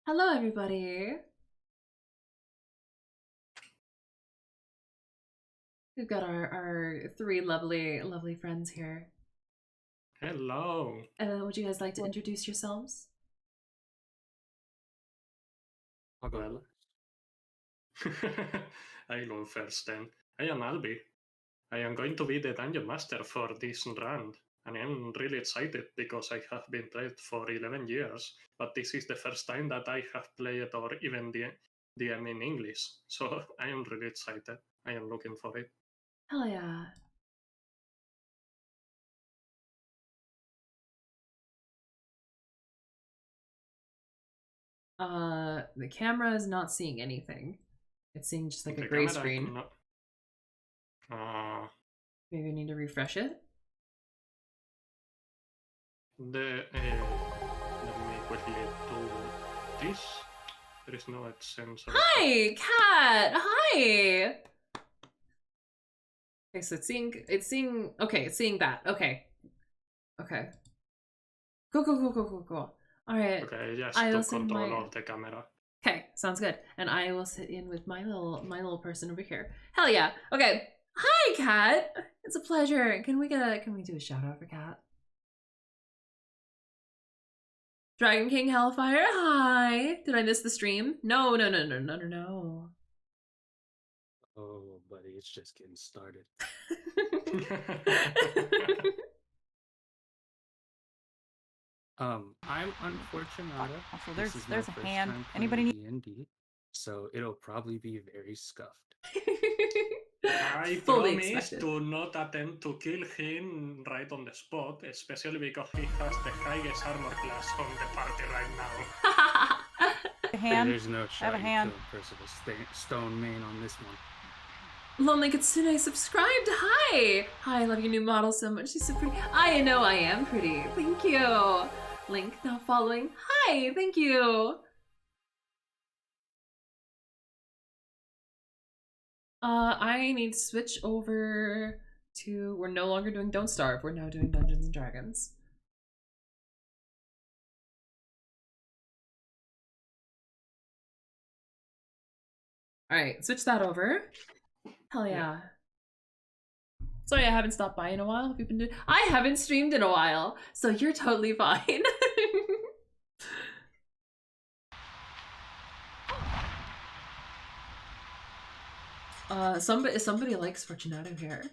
Hello, everybody. We've got our three lovely friends here. Hello. Would you guys like to introduce yourselves? I'll go ahead. I go first then. I am Alby. I am going to be the Dungeon Master for this round, and I am really excited because I have been playing for 11 years, but this is the first time that I have played or even DM in English, so I am really excited. I am looking for it. Hell yeah. The camera is not seeing anything. It's seeing just like a gray screen. Maybe I need to refresh it. Let me quickly do this. There is no AdSense. Hi, cat. Hi. Okay, so it's seeing. Okay, it's seeing that. Okay. Cool. All right. Okay, just to control of the camera. Okay, sounds good. And I will sit in with my little person over here. Hell yeah. Okay. Hi, Kat. It's a pleasure. Can we do a shout out for Kat? Dragon King Hellfire. Hi. Did I miss the stream? No. Oh, buddy, it's just getting started. I'm Unfortunado. Also, there's a hand. Anybody need D&D, so it'll probably be very scuffed. I promise to not attempt to kill him right on the spot, especially because he has the highest armor class on the party right now. a hand? There's no shot you kill a person with stone main on this one. Lonely Kitsune subscribed. Hi. I love your new model so much. She's so pretty. I know I am pretty. Thank you. Link now following. Hi. Thank you. I need to switch over to, we're no longer doing Don't Starve, we're now doing Dungeons and Dragons. Alright, switch that over. Hell yeah. Sorry I haven't stopped by in a while. Have you been doing? I haven't streamed in a while, so you're totally fine. Somebody likes Fortunato here.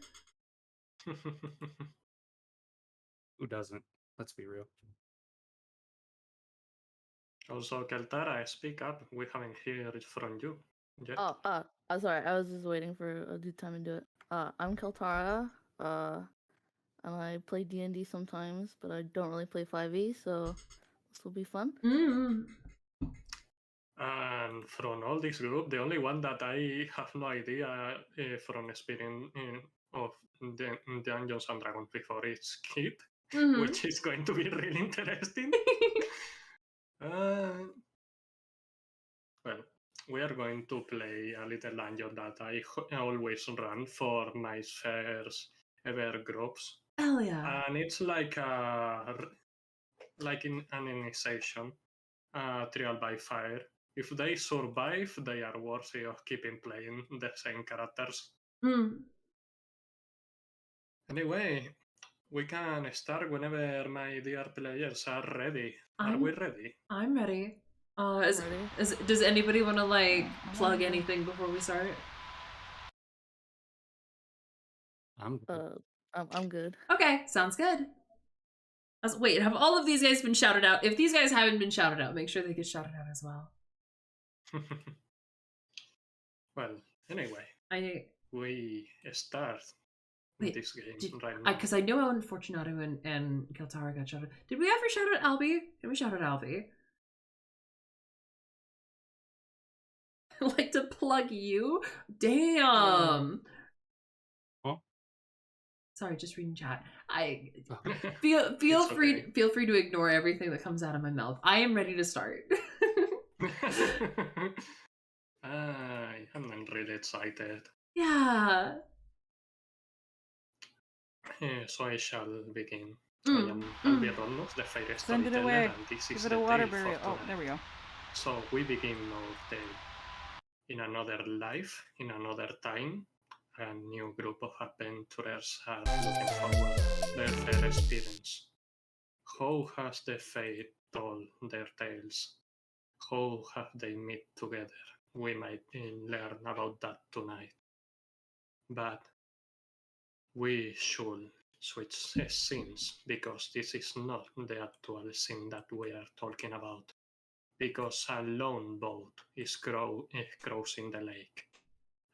Who doesn't? Let's be real. Also, Keltara, speak up. We haven't heard from you yet. I'm sorry. I was just waiting for a good time to do it. I'm Keltara. And I play D&D sometimes, but I don't really play 5e, so this will be fun. And from all this group, the only one that I have no idea from experience of the Dungeons and Dragons before is Kit, which is going to be really interesting. Well, we are going to play a little dungeon that I always run for my first ever groups. Hell yeah. And it's like in an initiation, trial by fire. If they survive, they are worthy of keeping playing the same characters. Anyway, we can start whenever my dear players are ready. Are we ready? I'm ready. Does anybody want to like plug anything before we start? I'm good. I'm good. Okay, sounds good. Wait, have all of these guys been shouted out? If these guys haven't been shouted out, make sure they get shouted out as well. Well, anyway, we start this game right now. Because I know Unfortunado and Keltara got shouted. Did we ever shout out Alby? Did we shout out Alby? Like to plug you? Damn. Sorry, just reading chat. Feel free to ignore everything that comes out of my mouth. I am ready to start. I'm really excited. Yeah. So I shall begin. I am Alby Rollos, the fire storyteller, and this is Give it the a water tale berry. for Oh, tonight. there we go. So we begin our tale. In another life, in another time, a new group of adventurers are looking forward their fair experience. How has the fate told their tales? How have they met together? We might learn about that tonight. But we should switch scenes because this is not the actual scene that we are talking about. Because a lone boat is crossing the lake,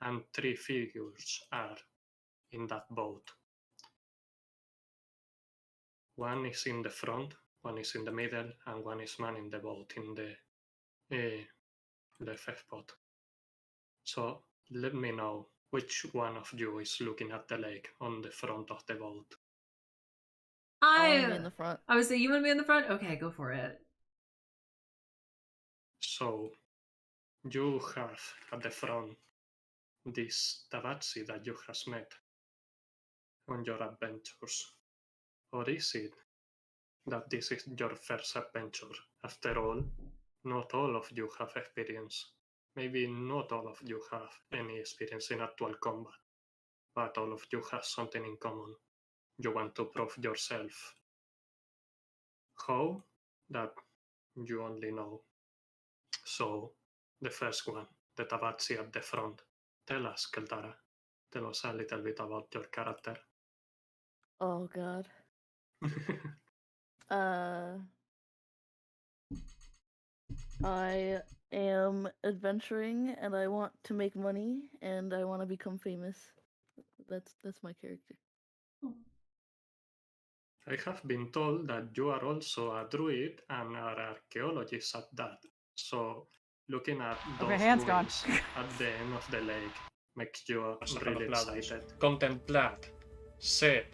and three figures are in that boat. One is in the front, one is in the middle, and one is manning the boat in the left spot. So let me know which one of you is looking at the lake on the front of the boat. I want to be in the front. I would say you want to be in the front? Okay, go for it. So you have at the front this Tabaxi that you have met on your adventures. Or is it that this is your first adventure? After all, not all of you have experience. Maybe not all of you have any experience in actual combat, but all of you have something in common. You want to prove yourself. How? That you only know. So, the first one, the Tabaxi at the front. Tell us, Keltara. Tell us a little bit about your character. Oh god. I am adventuring and I want to make money and I want to become famous. That's my character. I have been told that you are also a druid and are archaeologist at that. So, looking at Okay, those hand's gone. ruins at the end of the lake makes you really excited. Contemplad, sed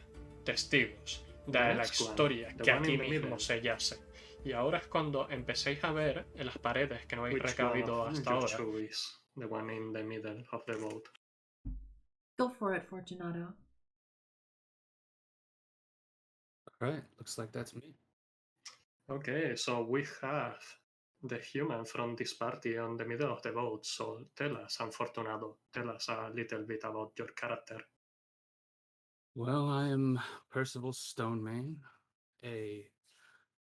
testigos de la historia que aquí mismo se yace. Y ahora es cuando empecéis a ver en las paredes que no habéis recabido hasta ahora. The one in the middle of the boat. Go for it, Fortunato. Alright, looks like that's me. Okay, so we have the human from this party on the middle of the boat. So tell us, Unfortunado, tell us a little bit about your character. Well, I am Percival Stonemane, a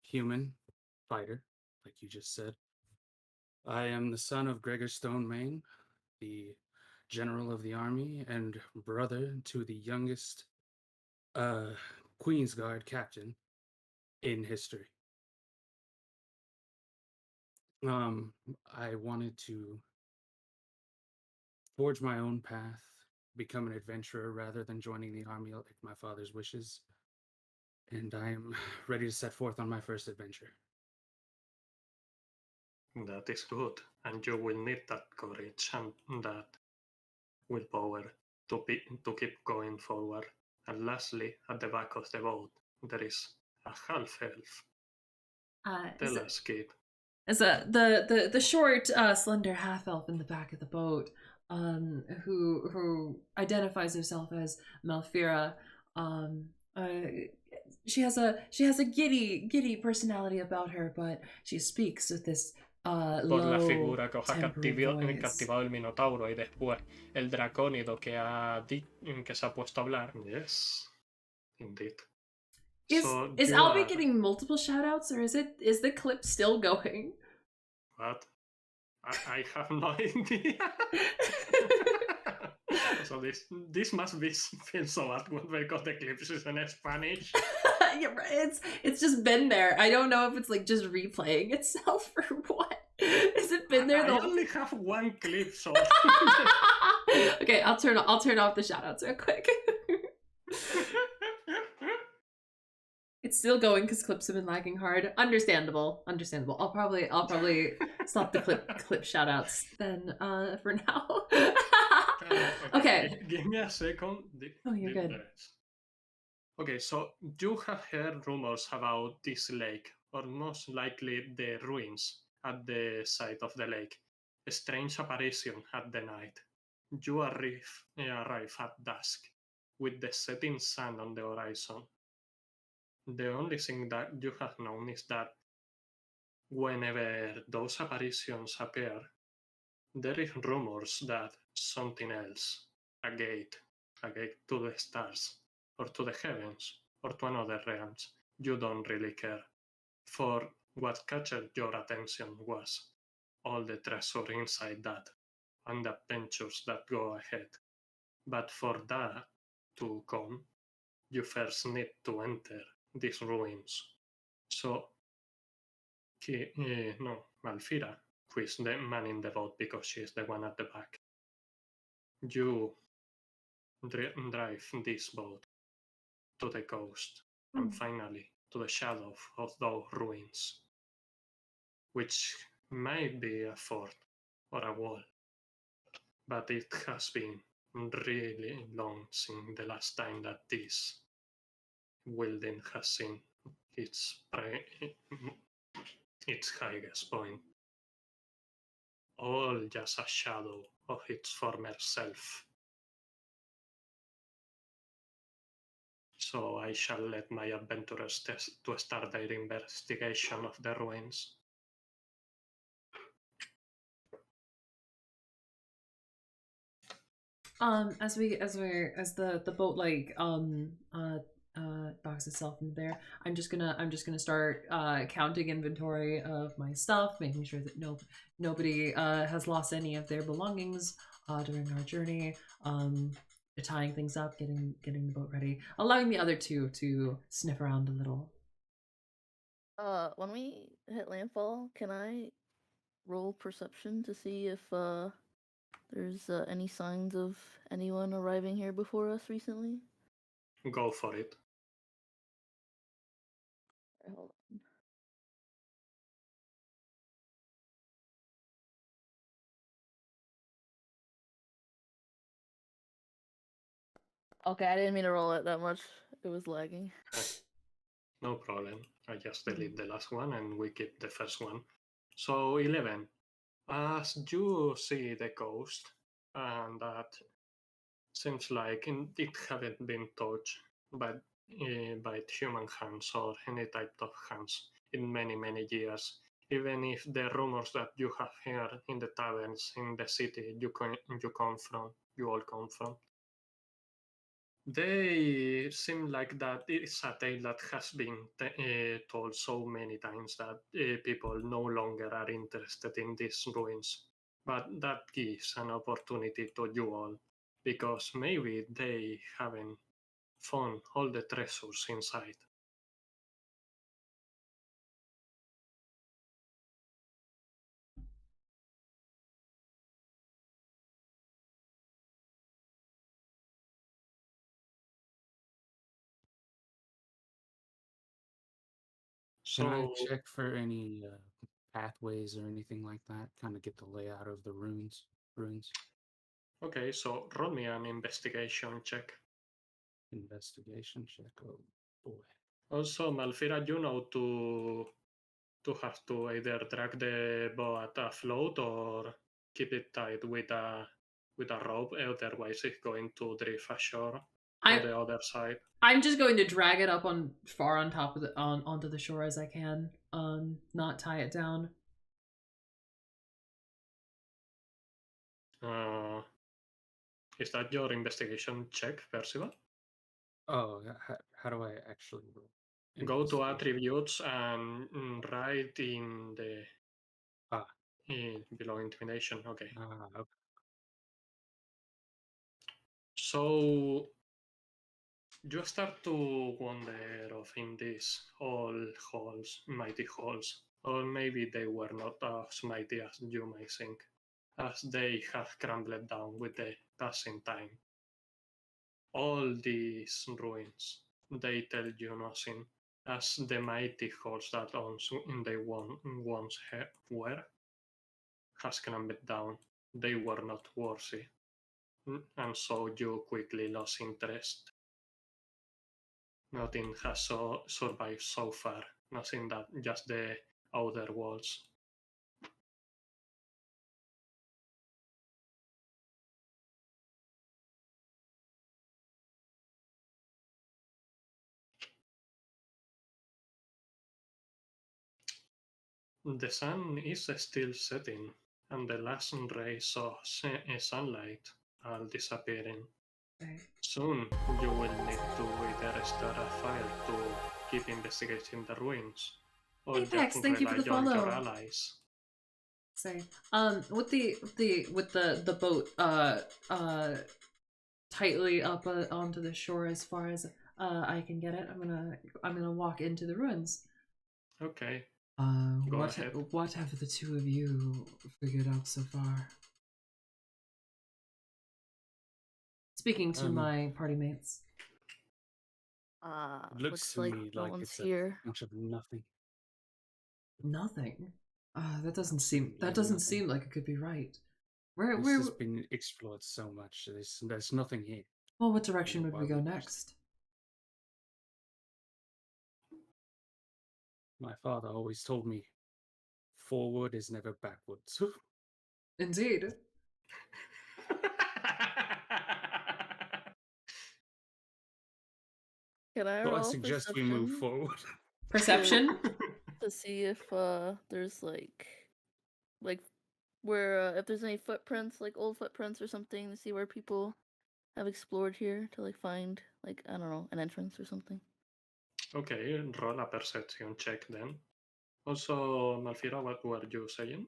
human fighter, like you just said. I am the son of Gregor Stonemane, the general of the army and brother to the youngest Queen's Guard captain in history. I wanted to forge my own path, become an adventurer rather than joining the army like my father's wishes. And I am ready to set forth on my first adventure. That is good, and you will need that courage and that willpower to keep going forward. And lastly, at the back of the boat, there is a half-elf. Tell us, kid. Is the short, slender half-elf in the back of the boat, who identifies herself as Malfira. She has a giddy personality about her, but she speaks with this Por la low, figura que os ha captivado el Minotauro y después el dracónido que se ha puesto a hablar. Yes, indeed. Is Alby getting multiple shoutouts, or is the clip still going? What? I have no idea. So this must be feel so awkward because the clip is in Spanish. Yeah, right. It's just been there. I don't know if it's like just replaying itself or what. Has it been there? I only have one clip, so. Okay, I'll turn off the shoutouts real quick. It's still going because clips have been lagging hard. Understandable. I'll probably stop the clip shoutouts then for now. Okay. Give me a second. Oh, you're good. Okay, so you have heard rumors about this lake, or most likely the ruins at the side of the lake. A strange apparition at the night. You arrive at dusk, with the setting sun on the horizon. The only thing that you have known is that whenever those apparitions appear, there is rumors that something else, a gate to the stars, or to the heavens, or to another realms, you don't really care. For what captured your attention was all the treasure inside that, and the adventures that go ahead. But for that to come, you first need to enter these ruins. So, Malfira, who is the man in the boat because she is the one at the back, you drive this boat to the coast and finally to the shadow of those ruins, which might be a fort or a wall, but it has been really long since the last time that this building has seen its highest point. All just a shadow of its former self. So I shall let my adventurers to start their investigation of the ruins. As the boat docks itself in there, I'm just gonna start counting inventory of my stuff, making sure that nobody has lost any of their belongings during our journey, tying things up, getting the boat ready, allowing the other two to sniff around a little. When we hit landfall, can I roll perception to see if there's any signs of anyone arriving here before us recently? Go for it. Alright, hold on. Okay, I didn't mean to roll it that much. It was lagging. No problem. I just delete the last one and we keep the first one. So 11. As you see the coast, and that seems like it haven't been touched by human hands or any type of hands in many, many years. Even if the rumors that you have heard in the taverns in the city you all come from, they seem like that it's a tale that has been told so many times that people no longer are interested in these ruins. But that gives an opportunity to you all, because maybe they haven't found all the treasures inside. Can I So, check for any pathways or anything like that? Kind of get the layout of the ruins. okay, so roll me an investigation check. Investigation check. Oh boy. Also, Malfira, you know to have to either drag the boat afloat or keep it tight with a rope, otherwise it's going to drift ashore on the other side. I'm just going to drag it up far on top of onto the shore as I can. Not tie it down. Is that your investigation check, Percival? Oh, how do I actually roll? Go to attributes and write in the below intimidation. Okay. Okay. So you start to wonder of in these all halls, mighty halls, or maybe they were not as mighty as you may think, as they have crumbled down with the passing time. All these ruins, they tell you nothing, as the mighty halls that they once were, has crumbled down. They were not worthy, and so you quickly lost interest. Nothing has survived so far, nothing that just the outer walls. The sun is still setting, and the last rays of sunlight are disappearing. Okay. Soon you will need to either start a fire to keep investigating the ruins, or Apex, just thank you for rely the on your follow. allies. Sorry. With the boat tightly up onto the shore as far as I can get it, I'm gonna walk into the ruins. Okay, Go ahead. What have the two of you figured out so far? Speaking to my party mates. It looks to like me no like one's it's here. a bunch of nothing. Nothing. That doesn't Absolutely seem like it could be right. This has been explored so much. There's nothing here. Well, what direction would Why we go would next? My father always told me, forward is never backwards. Indeed. Can I So I roll suggest we move perception forward. Perception? to see if there's like where if there's any footprints, like old footprints or something, to see where people have explored here to like find like I don't know an entrance or something. Okay, roll a perception check then. Also, Malfira, what were you saying?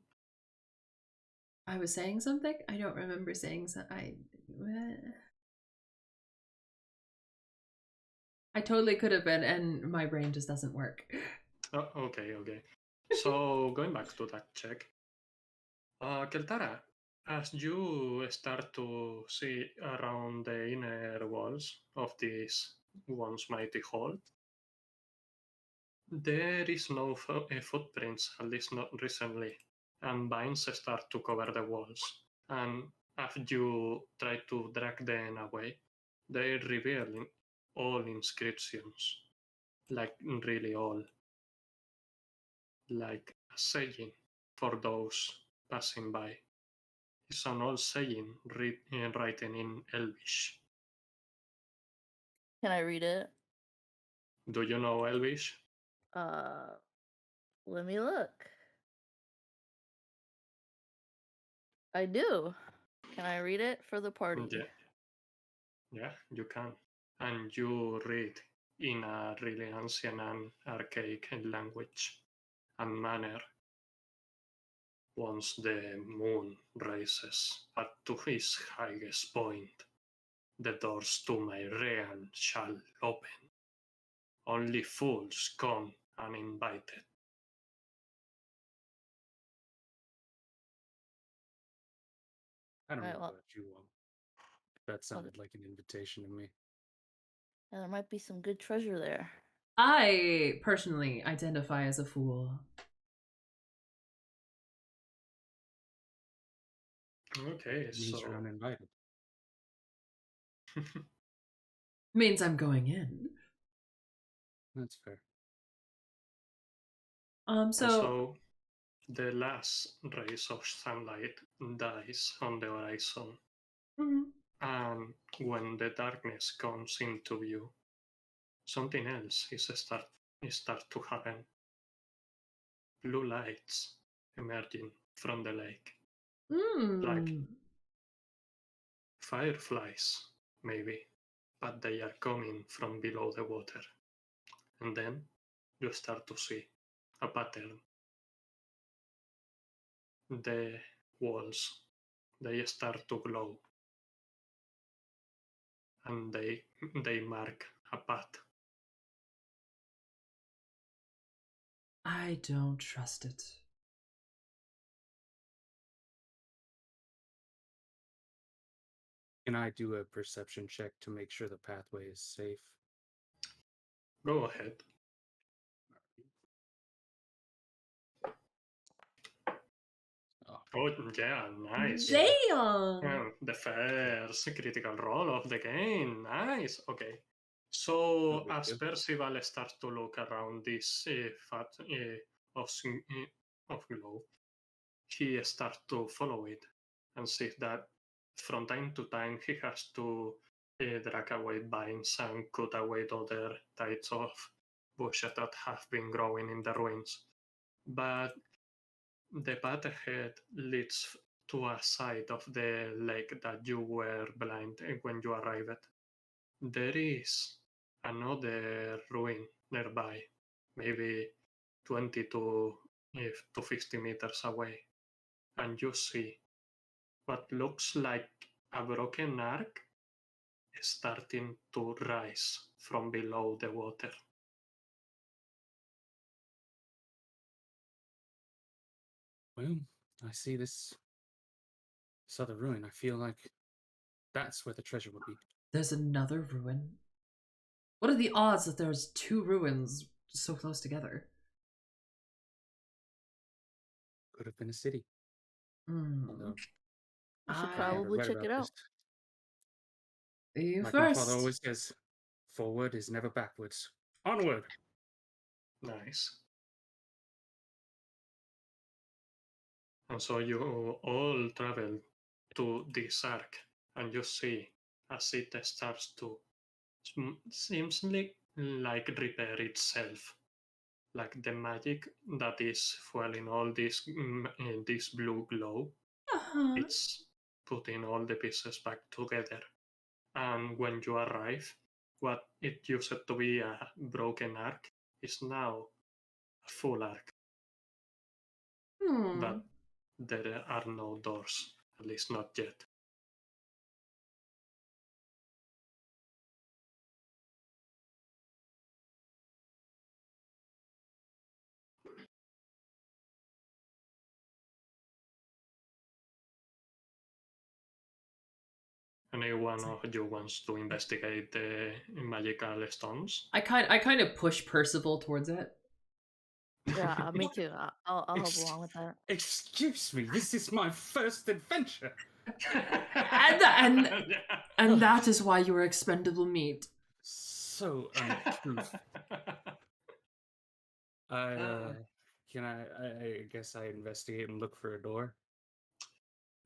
I was saying something? I don't remember saying I totally could have been, and my brain just doesn't work. Oh, okay. So, going back to that check. Keltara, as you start to see around the inner walls of this once mighty hall, there is no footprints, at least not recently, and vines start to cover the walls. And as you try to drag them away, they reveal all inscriptions, like really all, like a saying for those passing by. It's an old saying written in Elvish. Can I read it? Do you know Elvish? Let me look. I do. Can I read it for the party? Yeah, you can. And you read in a really ancient and archaic language and manner. Once the moon rises up to its highest point, the doors to my realm shall open. Only fools come uninvited. I don't know well- about you all. That sounded like an invitation to me. Yeah, there might be some good treasure there. I personally identify as a fool. Okay, It means you're uninvited. Means I'm going in. That's fair. So the last rays of sunlight dies on the horizon. And when the darkness comes into view, something else is start to happen. Blue lights emerging from the lake. Like fireflies, maybe, but they are coming from below the water. And then you start to see a pattern. The walls, they start to glow. And they mark a path. I don't trust it. Can I do a perception check to make sure the pathway is safe? Go ahead. Oh, yeah, nice. Damn! The first critical roll of the game. Nice. Okay. So, as Percival starts to look around this fat of glow, he starts to follow it and sees that from time to time he has to drag away vines and cut away other types of bushes that have been growing in the ruins. But the path ahead leads to a side of the lake that you were blind when you arrived. There is another ruin nearby, maybe 20 to 50 meters away, and you see what looks like a broken arc starting to rise from below the water. Well, I see this other ruin. I feel like that's where the treasure would be. There's another ruin? What are the odds that there's two ruins so close together? Could have been a city. Although You should I probably read check about it out. You like first. my father always says, forward is never backwards. Onward! Nice. And so you all travel to this arc, and you see as it starts to seems like repair itself, like the magic that is fueling all this this blue glow. Uh-huh. It's putting all the pieces back together. And when you arrive, what it used to be a broken arc is now a full arc. But there are no doors, at least not yet. Anyone of you wants to investigate the magical stones? I kind of push Percival towards it. Yeah, me too. I'll help along with that. Excuse me, this is my first adventure. And that is why you are expendable meat. So uncouth. I guess I investigate and look for a door.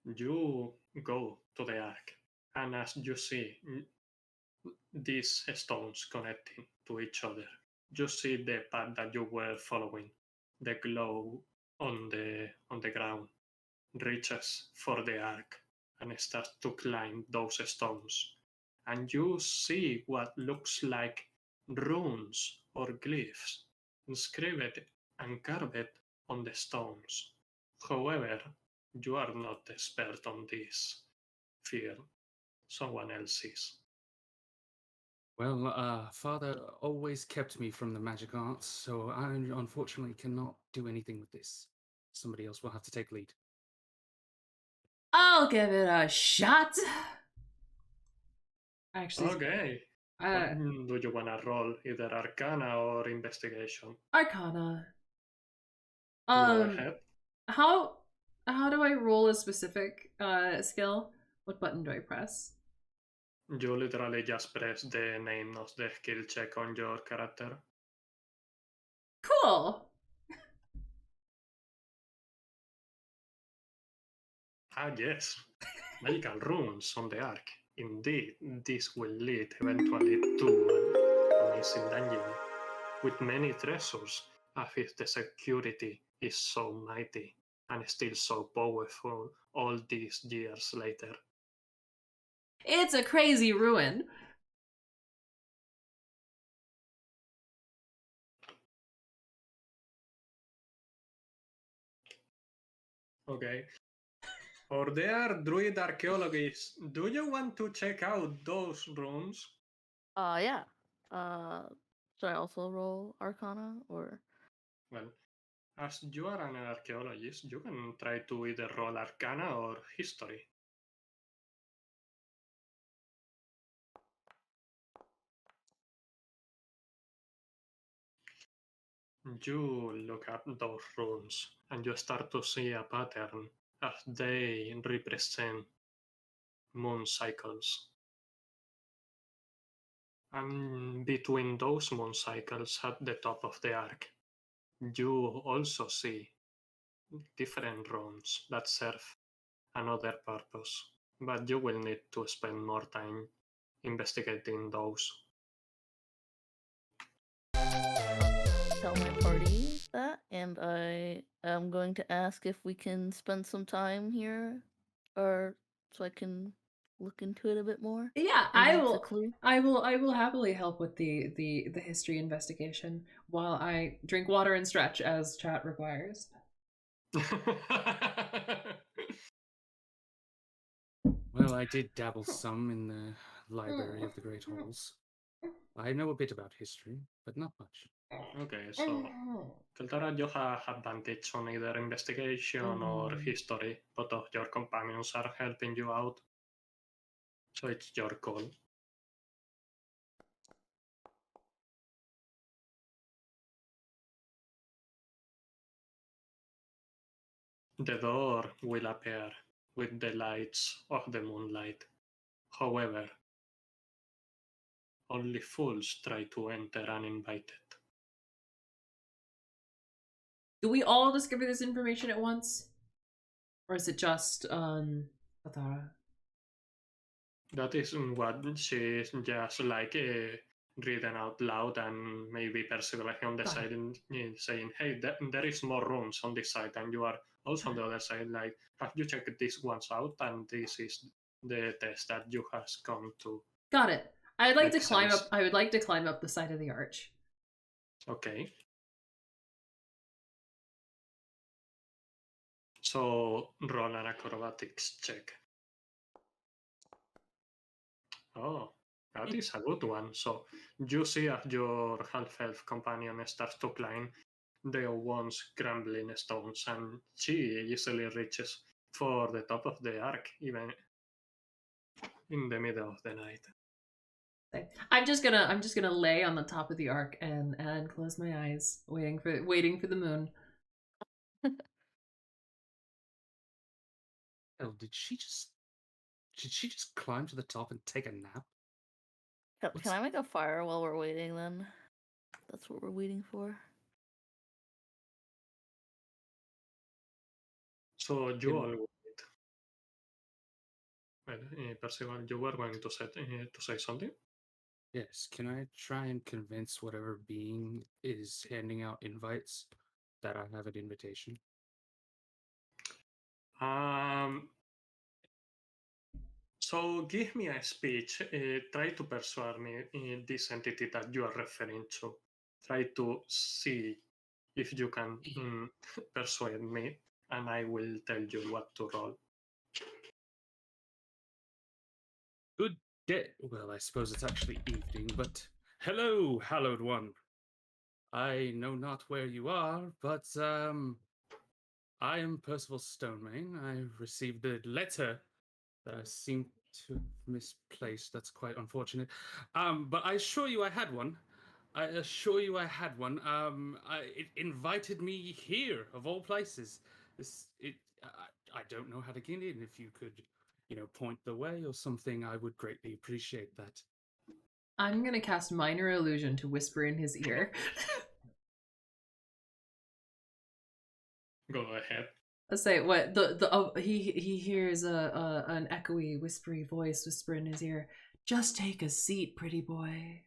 You go to the arc, and as you see these stones connecting to each other, you see the path that you were following. The glow on the ground reaches for the arc and starts to climb those stones. And you see what looks like runes or glyphs inscribed and carved on the stones. However, you are not expert on this field. Someone else is. Well, father always kept me from the magic arts, so I unfortunately cannot do anything with this. Somebody else will have to take lead. I'll give it a shot. Actually, Okay. Do you want to roll either Arcana or Investigation? Arcana. Go ahead. How do I roll a specific skill? What button do I press? You literally just press the name of the skill check on your character. Cool. Ah, yes. Magical runes on the arc. Indeed, this will lead eventually to an amazing dungeon with many treasures, as if the security is so mighty and still so powerful all these years later. It's a crazy ruin. Okay. Or they are druid archaeologists. Do you want to check out those runes? Yeah. Should I also roll Arcana or? Well, as you are an archaeologist, you can try to either roll Arcana or History. You look at those runes and you start to see a pattern as they represent moon cycles. And between those moon cycles at the top of the arc, you also see different runes that serve another purpose, but you will need to spend more time investigating those. Tell my party that, and I am going to ask if we can spend some time here, or so I can look into it a bit more. Yeah, Maybe I it's a will. clue. I will happily help with the history investigation while I drink water and stretch as chat requires. Well, I did dabble some in the Library of the Great Halls. I know a bit about history, but not much. Okay, so Keltara, you have advantage on either investigation or history. Both of your companions are helping you out. So it's your call. The door will appear with the lights of the moonlight. However, only fools try to enter uninvited. Do we all discover this information at once? Or is it just Keltara? That is what she's just like reading out loud, and maybe Percival on the side and saying, hey, there is more rooms on this side, and you are also on the other side, like, have you checked these ones out? And this is the test that you has come to. Got it. I'd like to Makes climb sense. up. I would like to climb up the side of the arch. Okay. So roll an acrobatics check. Oh, that is a good one. So you see as your half-elf companion starts to climb the once crumbling stones, and she easily reaches for the top of the arc, even in the middle of the night. I'm just gonna lay on the top of the arc and close my eyes, waiting for the moon. Oh, did she just climb to the top and take a nap? Can I make a fire while we're waiting then? That's what we're waiting for. So you all wait. Well, Percival, you were going to say something? Yes, can I try and convince whatever being is handing out invites that I have an invitation? So give me a speech. Try to persuade me this entity that you are referring to. Try to see if you can persuade me, and I will tell you what to roll. Good day. Well, I suppose it's actually evening, but hello, hallowed one. I know not where you are, but I am Percival Stonemane. I received a letter that I seem to have misplaced. That's quite unfortunate. But I assure you I had one. It invited me here, of all places. I don't know how to get in. If you could, point the way or something, I would greatly appreciate that. I'm gonna cast Minor Illusion to whisper in his ear. Go ahead. Let's say what he hears an echoey, whispery voice whisper in his ear. Just take a seat, pretty boy.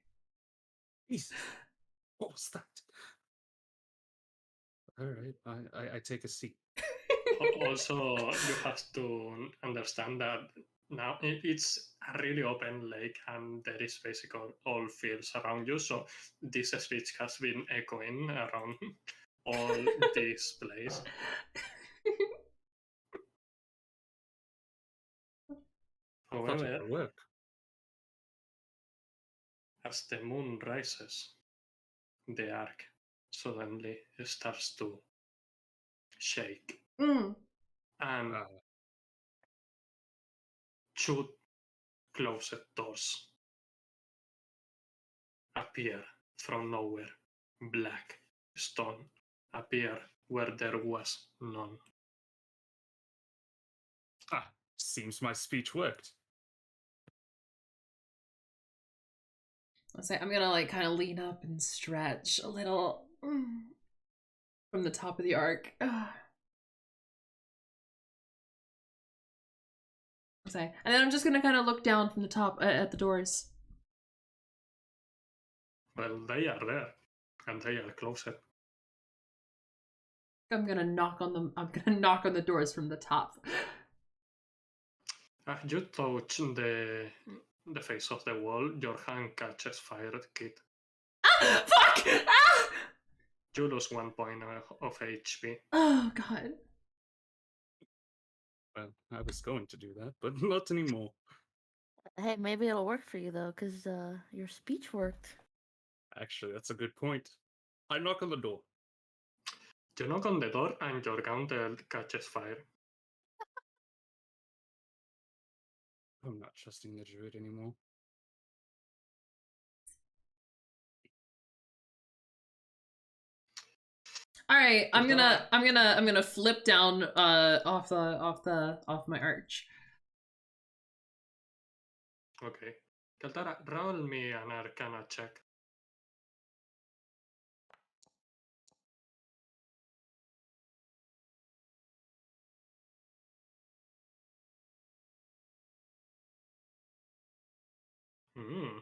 Jesus, what was that? All right, I take a seat. Also, you have to understand that now it's a really open lake, and there is basically all fields around you. So this speech has been echoing around all this place. However, work. as the moon rises, the arc suddenly starts to shake. And two closed doors appear from nowhere. Black stone appear where there was none. Seems my speech worked. Let's say I'm gonna like kind of lean up and stretch a little from the top of the arc. And then I'm just gonna kind of look down from the top at the doors. Well, they are there, and they are closed. I'm gonna knock on them. I'm gonna knock on the doors from the top. As you touch the face of the wall, your hand catches fire, Kid. Ah! Fuck! Ah! You lose 1 point of HP. Oh god. Well, I was going to do that, but not anymore. Hey, maybe it'll work for you though, cause your speech worked. Actually, that's a good point. I knock on the door. You knock on the door and your gun catches fire. I'm not trusting the druid anymore. All right, I'm Keltara. gonna flip down off my arch. Okay. Keltara, roll me an Arcana check. Hmm.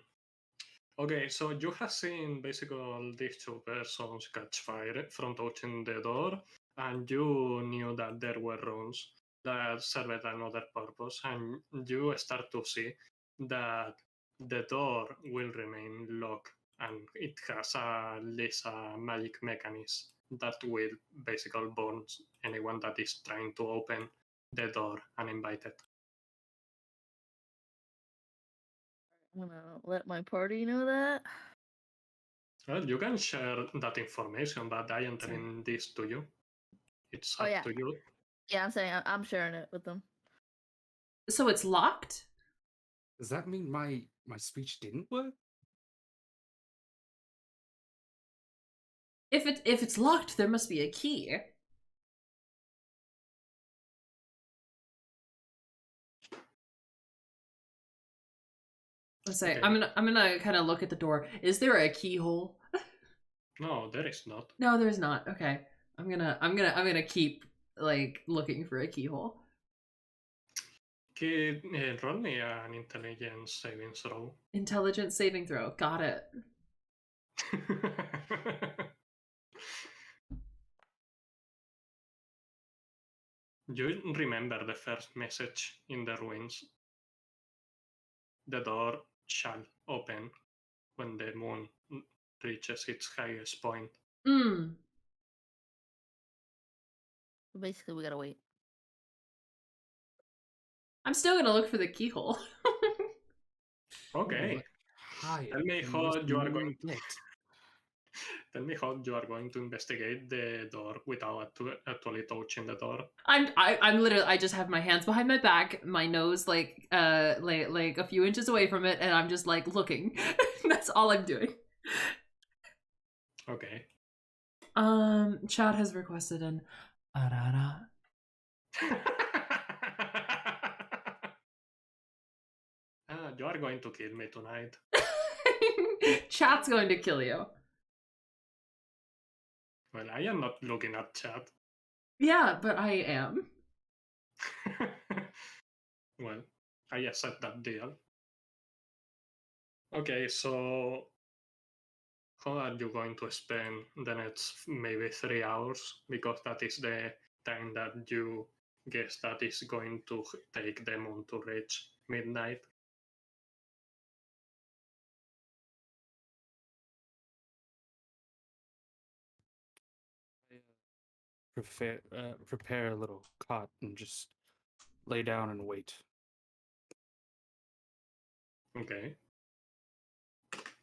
Okay, so you have seen basically all these two persons catch fire from touching the door, and you knew that there were runes that served another purpose, and you start to see that the door will remain locked, and it has at least a magic mechanism that will basically burn anyone that is trying to open the door uninvited. I'm gonna let my party know that. Well, you can share that information, but I am Sorry. telling this to you. It's Oh, up yeah. to you. Yeah, I'm saying I'm sharing it with them. So it's locked? Does that mean my speech didn't work? If it's locked, there must be a key. Let's say Okay. I'm gonna kind of look at the door. Is there a keyhole? No, there is not. No, there's not. Okay. I'm gonna keep like looking for a keyhole. Kid, roll me an intelligence saving throw. Intelligence saving throw. Got it. You remember the first message in the ruins. The door shall open when the moon reaches its highest point. Hmm. So basically, we gotta wait. I'm still gonna look for the keyhole. Okay. Higher. Tell me then how there's you are more going. to get. Tell me how you are going to investigate the door without actually touching the door. I'm literally, I just have my hands behind my back, my nose like a few inches away from it, and I'm just like looking. That's all I'm doing. Okay. Chad has requested an arara. You are going to kill me tonight. Chat's going to kill you. Well, I am not looking at chat. Yeah, but I am. Well, I accept that deal. Okay, so how are you going to spend the next maybe 3 hours? Because that is the time that you guess that is going to take the moon to reach midnight. Prepare a little cot and just lay down and wait. Okay.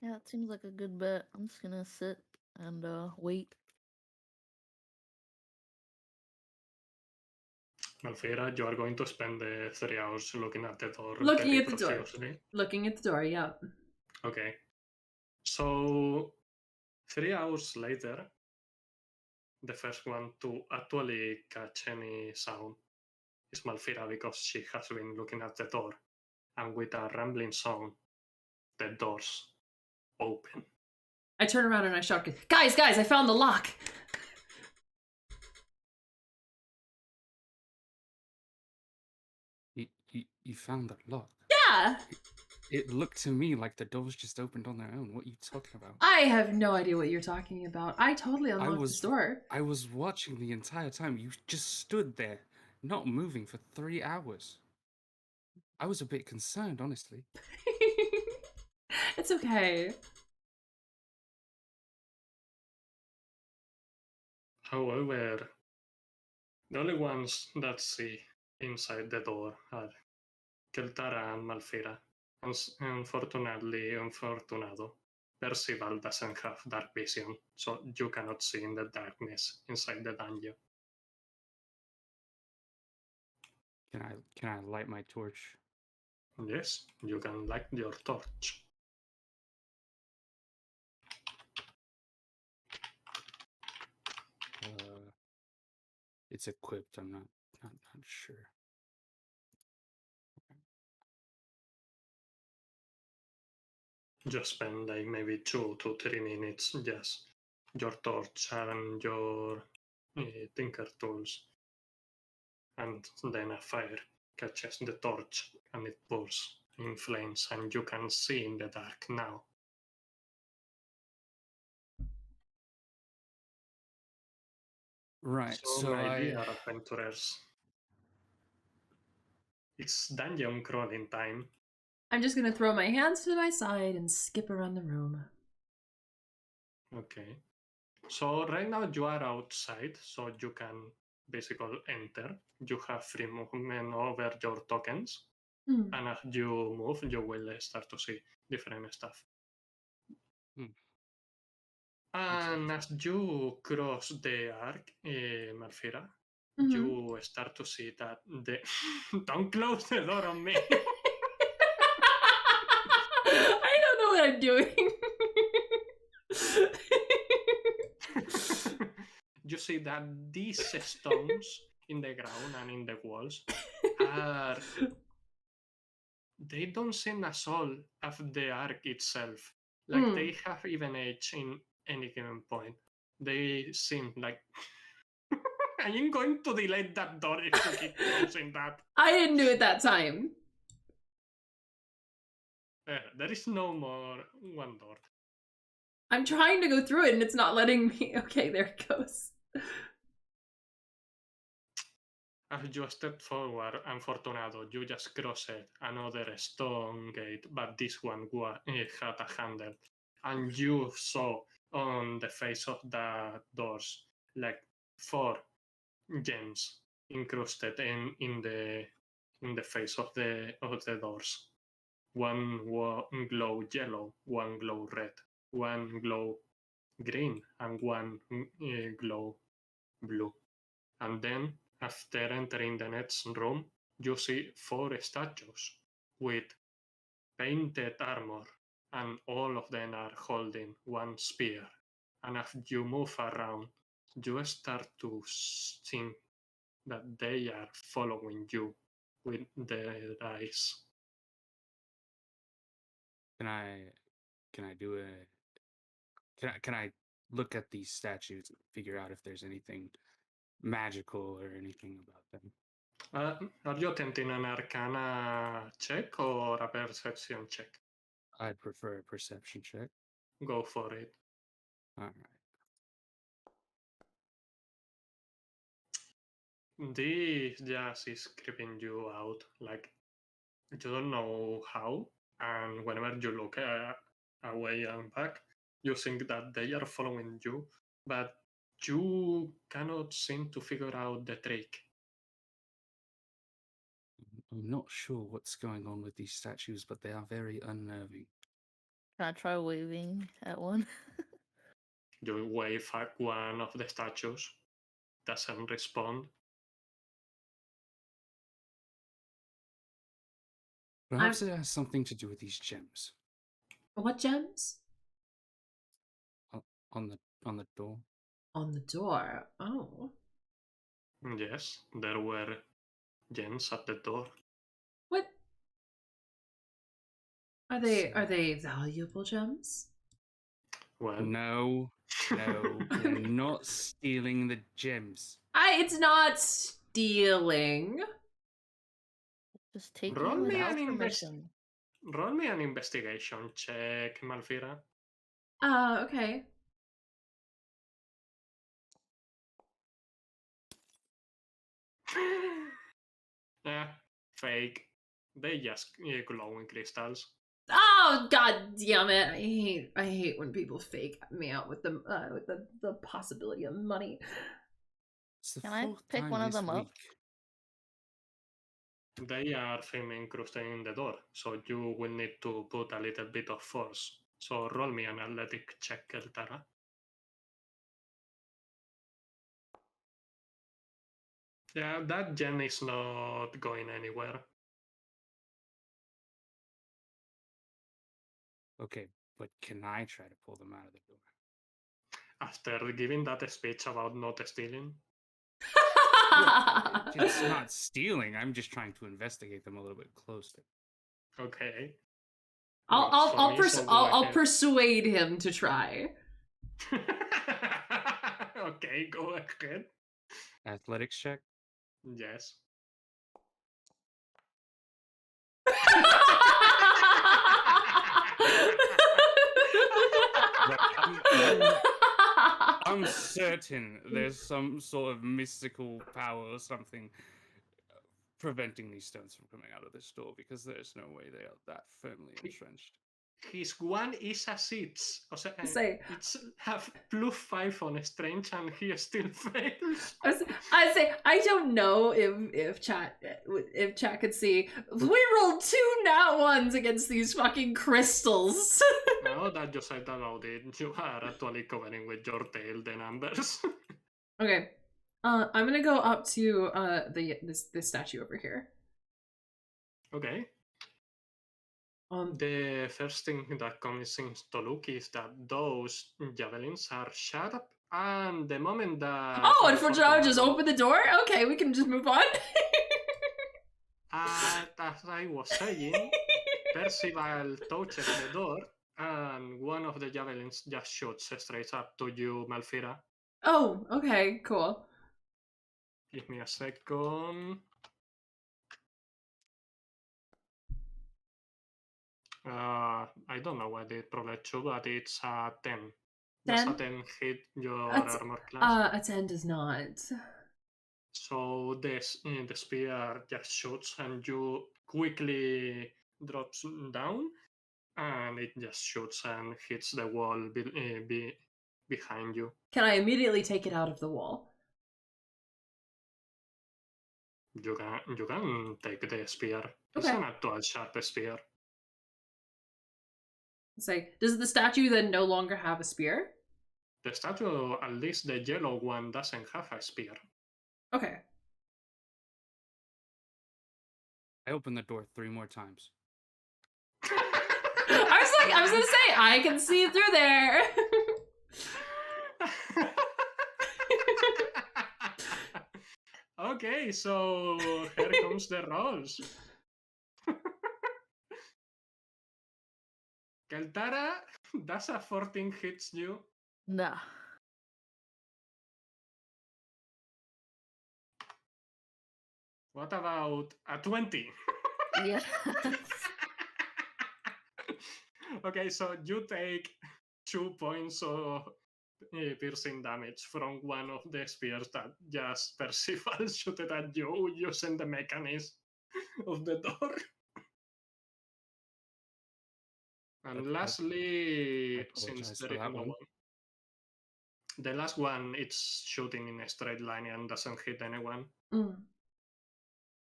Yeah, that seems like a good bet. I'm just gonna sit and wait. Malfira, you are going to spend the 3 hours looking at the door Looking very at the door. profusely. Looking at the door, yeah. Okay. So 3 hours later, the first one to actually catch any sound is Malfira because she has been looking at the door. And with a rambling sound, the doors open. I turn around and I shout, guys, I found the lock! You found that lock. Yeah! It looked to me like the doors just opened on their own. What are you talking about? I have no idea what you're talking about. I totally unlocked this door. I was watching the entire time. You just stood there, not moving for 3 hours. I was a bit concerned, honestly. It's okay. However, the only ones that see inside the door are Keltara and Malfira. Unfortunately, Unfortunado. Percival doesn't have dark vision, so you cannot see in the darkness inside the dungeon. Can I light my torch? Yes, you can light your torch. It's equipped. I'm not sure. Just spend like maybe 2 to 3 minutes just your torch and your tinker tools, and then a fire catches the torch and it bursts in flames, and you can see in the dark now. Right. So my dear adventurers, it's dungeon crawling time. I'm just gonna throw my hands to my side and skip around the room. Okay. So right now you are outside, so you can basically enter. You have free movement over your tokens. Hmm. And as you move, you will start to see different stuff. And as you cross the arc, Malfira, you start to see that the... Don't close the door on me! I don't know what I'm doing. You see that these stones in the ground and in the walls are... They don't seem as old as the arc itself. Like they have even age in any given point. They seem like... I am going to delete that door if you keep closing that. I didn't do it that time. There is no more one door. I'm trying to go through it and it's not letting me. Okay, there it goes. As you step forward, Unfortunado, you just crossed another stone gate, but this one had a handle. And you saw on the face of the doors like 4 gems incrusted in the face of the doors. One glow yellow, one glow red, one glow green, and one glow blue. And then, after entering the next room, you see 4 statues with painted armor, and all of them are holding one spear. And as you move around, you start to think that they are following you with their eyes. Can I do a... Can I look at these statues and figure out if there's anything magical or anything about them? Are you attempting an arcana check or a perception check? I'd prefer a perception check. Go for it. All right. This just is creeping you out. Like, you don't know how, and whenever you look away and back, you think that they are following you, but you cannot seem to figure out the trick. I'm not sure what's going on with these statues, but they are very unnerving. Can I try waving at one? You wave at one of the statues, doesn't respond. Perhaps it has something to do with these gems. What gems? On the door. On the door. Oh. Yes, there were gems at the door. What? Are they valuable gems? Well, no, we're not stealing the gems. It's not stealing. Just taking roll me without an permission. Roll me an investigation check, Malfira. Okay. Yeah, fake. They just glow in crystals. Oh god damn it! I hate when people fake me out with the possibility of money. It's the Can I fourth pick time one of this them up? week. They are incrusted in the door, so you will need to put a little bit of force. So roll me an athletic check, Keltara. Yeah, that gen is not going anywhere. Okay, but can I try to pull them out of the door? After giving that speech about not stealing, It's not stealing. I'm just trying to investigate them a little bit closer. okay. I'll persuade him to try. Okay, go ahead. Athletics check. Yes. I'm certain there's some sort of mystical power or something preventing these stones from coming out of this door, because there's no way they are that firmly entrenched. His one is a 6. O sea, Say, it's have +5 on strange and he still fails. I say I don't know if chat could see. We rolled 2 nat ones against these fucking crystals. Now that you said about it, you are actually covering with your tail the numbers. Okay. I'm gonna go up to this statue over here. Okay. The first thing that comes into look is that those javelins are shut up, and the moment that Unfortunado just opened the door. Okay, we can just move on. as I was saying, Percival touches the door, and one of the javelins just shoots straight up to you, Malfira. Oh, okay, cool. Give me a second. I don't know what it probably two, but it's a 10. Does a 10 hit your armor class? A 10 does not. So the spear just shoots and you quickly drops down, and it just shoots and hits the wall behind you. Can I immediately take it out of the wall? You can take the spear. It's Okay. an actual sharp spear. It's like, does the statue then no longer have a spear? The statue, at least the yellow one, doesn't have a spear. Okay. I opened the door 3 more times. I was gonna say, I can see through there. Okay, so here comes the rolls. Keltara, does a 14 hits you? Nah. What about a 20? Yes. Okay, so you take 2 points of piercing damage from one of the spears that just Percival shooted at you using the mechanism of the door. And lastly, since there is no one, the last one, it's shooting in a straight line and doesn't hit anyone.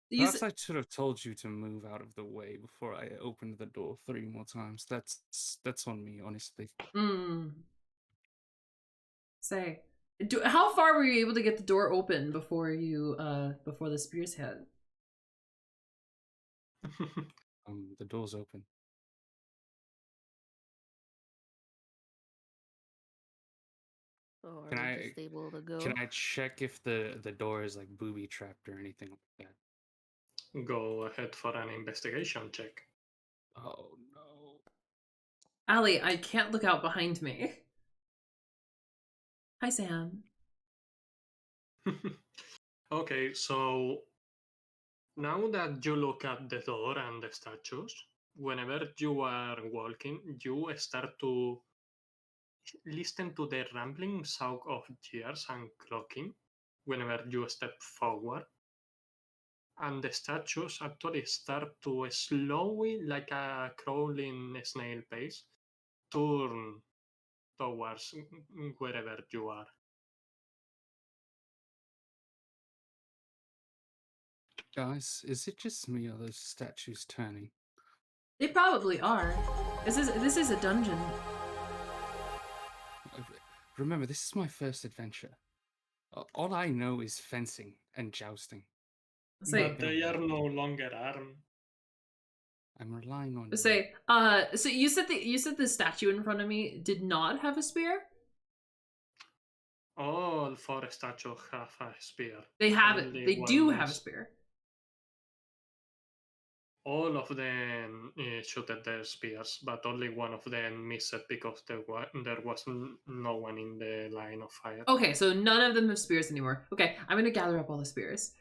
Perhaps I should have told you to move out of the way before I opened the door 3 more times. That's on me, honestly. Say, how far were you able to get the door open before you before the spears hit? The door's open. So Can are we just able to go? Can I check if the door is like booby trapped or anything like that? Go ahead for an investigation check. Oh no. Allie, I can't look out behind me. Hi, Sam. Okay, so now that you look at the door and the statues, whenever you are walking, you start to listen to the rambling sound of gears and clocking whenever you step forward. And the statues actually start to slowly, like a crawling snail pace, turn towards wherever you are. Guys, is it just me or those statues turning? They probably are. This is a dungeon. Remember, this is my first adventure. All I know is fencing and jousting. But they are no longer armed. I'm relying on Say, so you said the statue in front of me did not have a spear? All four statues have a spear. They have it. Only They one do have a miss. spear. All of them shooted their spears, but only one of them missed because there was no one in the line of fire. Okay, so none of them have spears anymore. Okay, I'm gonna gather up all the spears.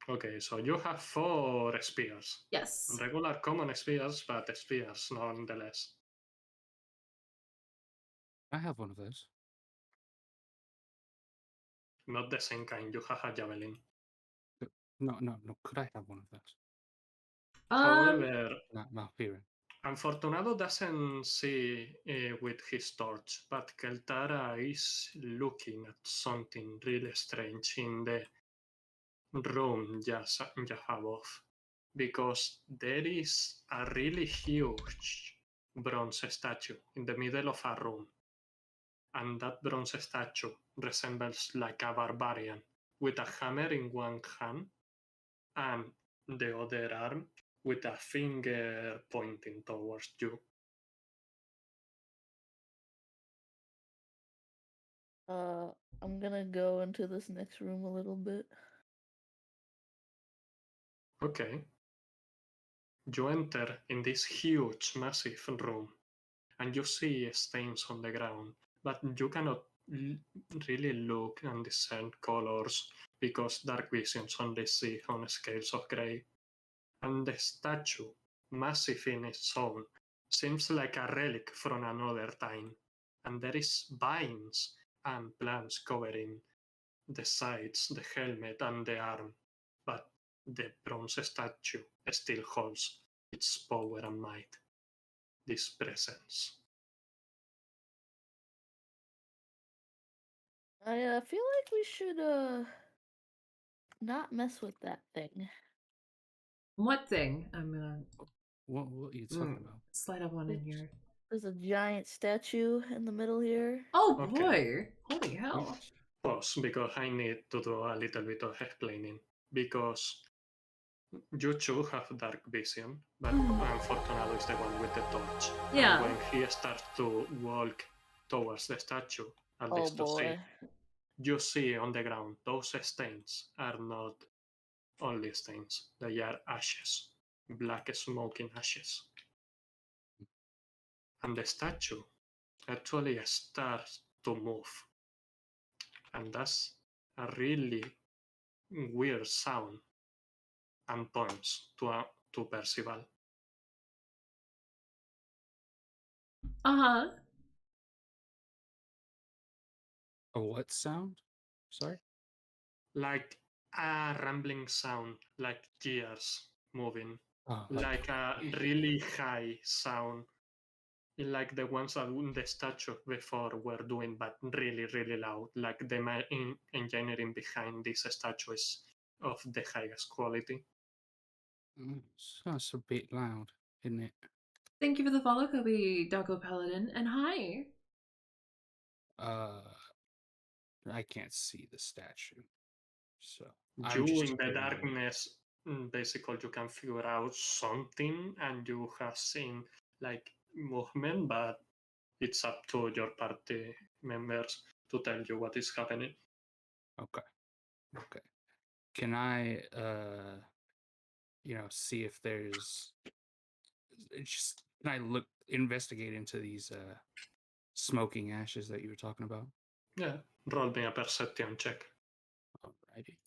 Okay, so you have 4 spears. Yes. Regular common spears, but spears nonetheless. I have one of those. Not the same kind, you have a javelin. No. Could I have one of those? However, Not fearing. Unfortunado doesn't see with his torch, but Keltara is looking at something really strange in the room just above, because there is a really huge bronze statue in the middle of a room, and that bronze statue resembles like a barbarian with a hammer in one hand and the other arm with a finger pointing towards you. I'm gonna go into this next room a little bit. Okay. You enter in this huge, massive room, and you see stains on the ground, but you cannot really look and discern colors because dark visions only see on scales of grey. And the statue, massive in its own, seems like a relic from another time, and there is vines and plants covering the sides, the helmet, and the arm, but the bronze statue still holds its power and might, this presence. I feel like we should not mess with that thing. What thing? I'm gonna What are you talking about? slide up one in here. There's a giant statue in the middle here. Oh Okay. boy! Holy hell! Pause, because I need to do a little bit of explaining, because you two have dark vision, but Unfortunado is the one with the torch. Yeah. And when he starts to walk towards the statue, at Oh least to see, boy. you see on the ground those stains are not only stains, they are ashes, black smoking ashes. And the statue actually starts to move, and that's a really weird sound and points to Percival. Uh-huh. A what sound? Sorry? Like a rambling sound, like gears moving, Oh, like a really high sound, like the ones that the statue before were doing, but really, really loud. Like the engineering behind this statue is of the highest quality. That's a bit loud, isn't it? Thank you for the follow, Kobe Doggo Paladin, and hi. I can't see the statue, so You in the darkness, basically you can figure out something, and you have seen like movement, but it's up to your party members to tell you what is happening. Okay. Can I, see if there's just can I investigate into these smoking ashes that you were talking about? Yeah, roll me a perception check. Alrighty.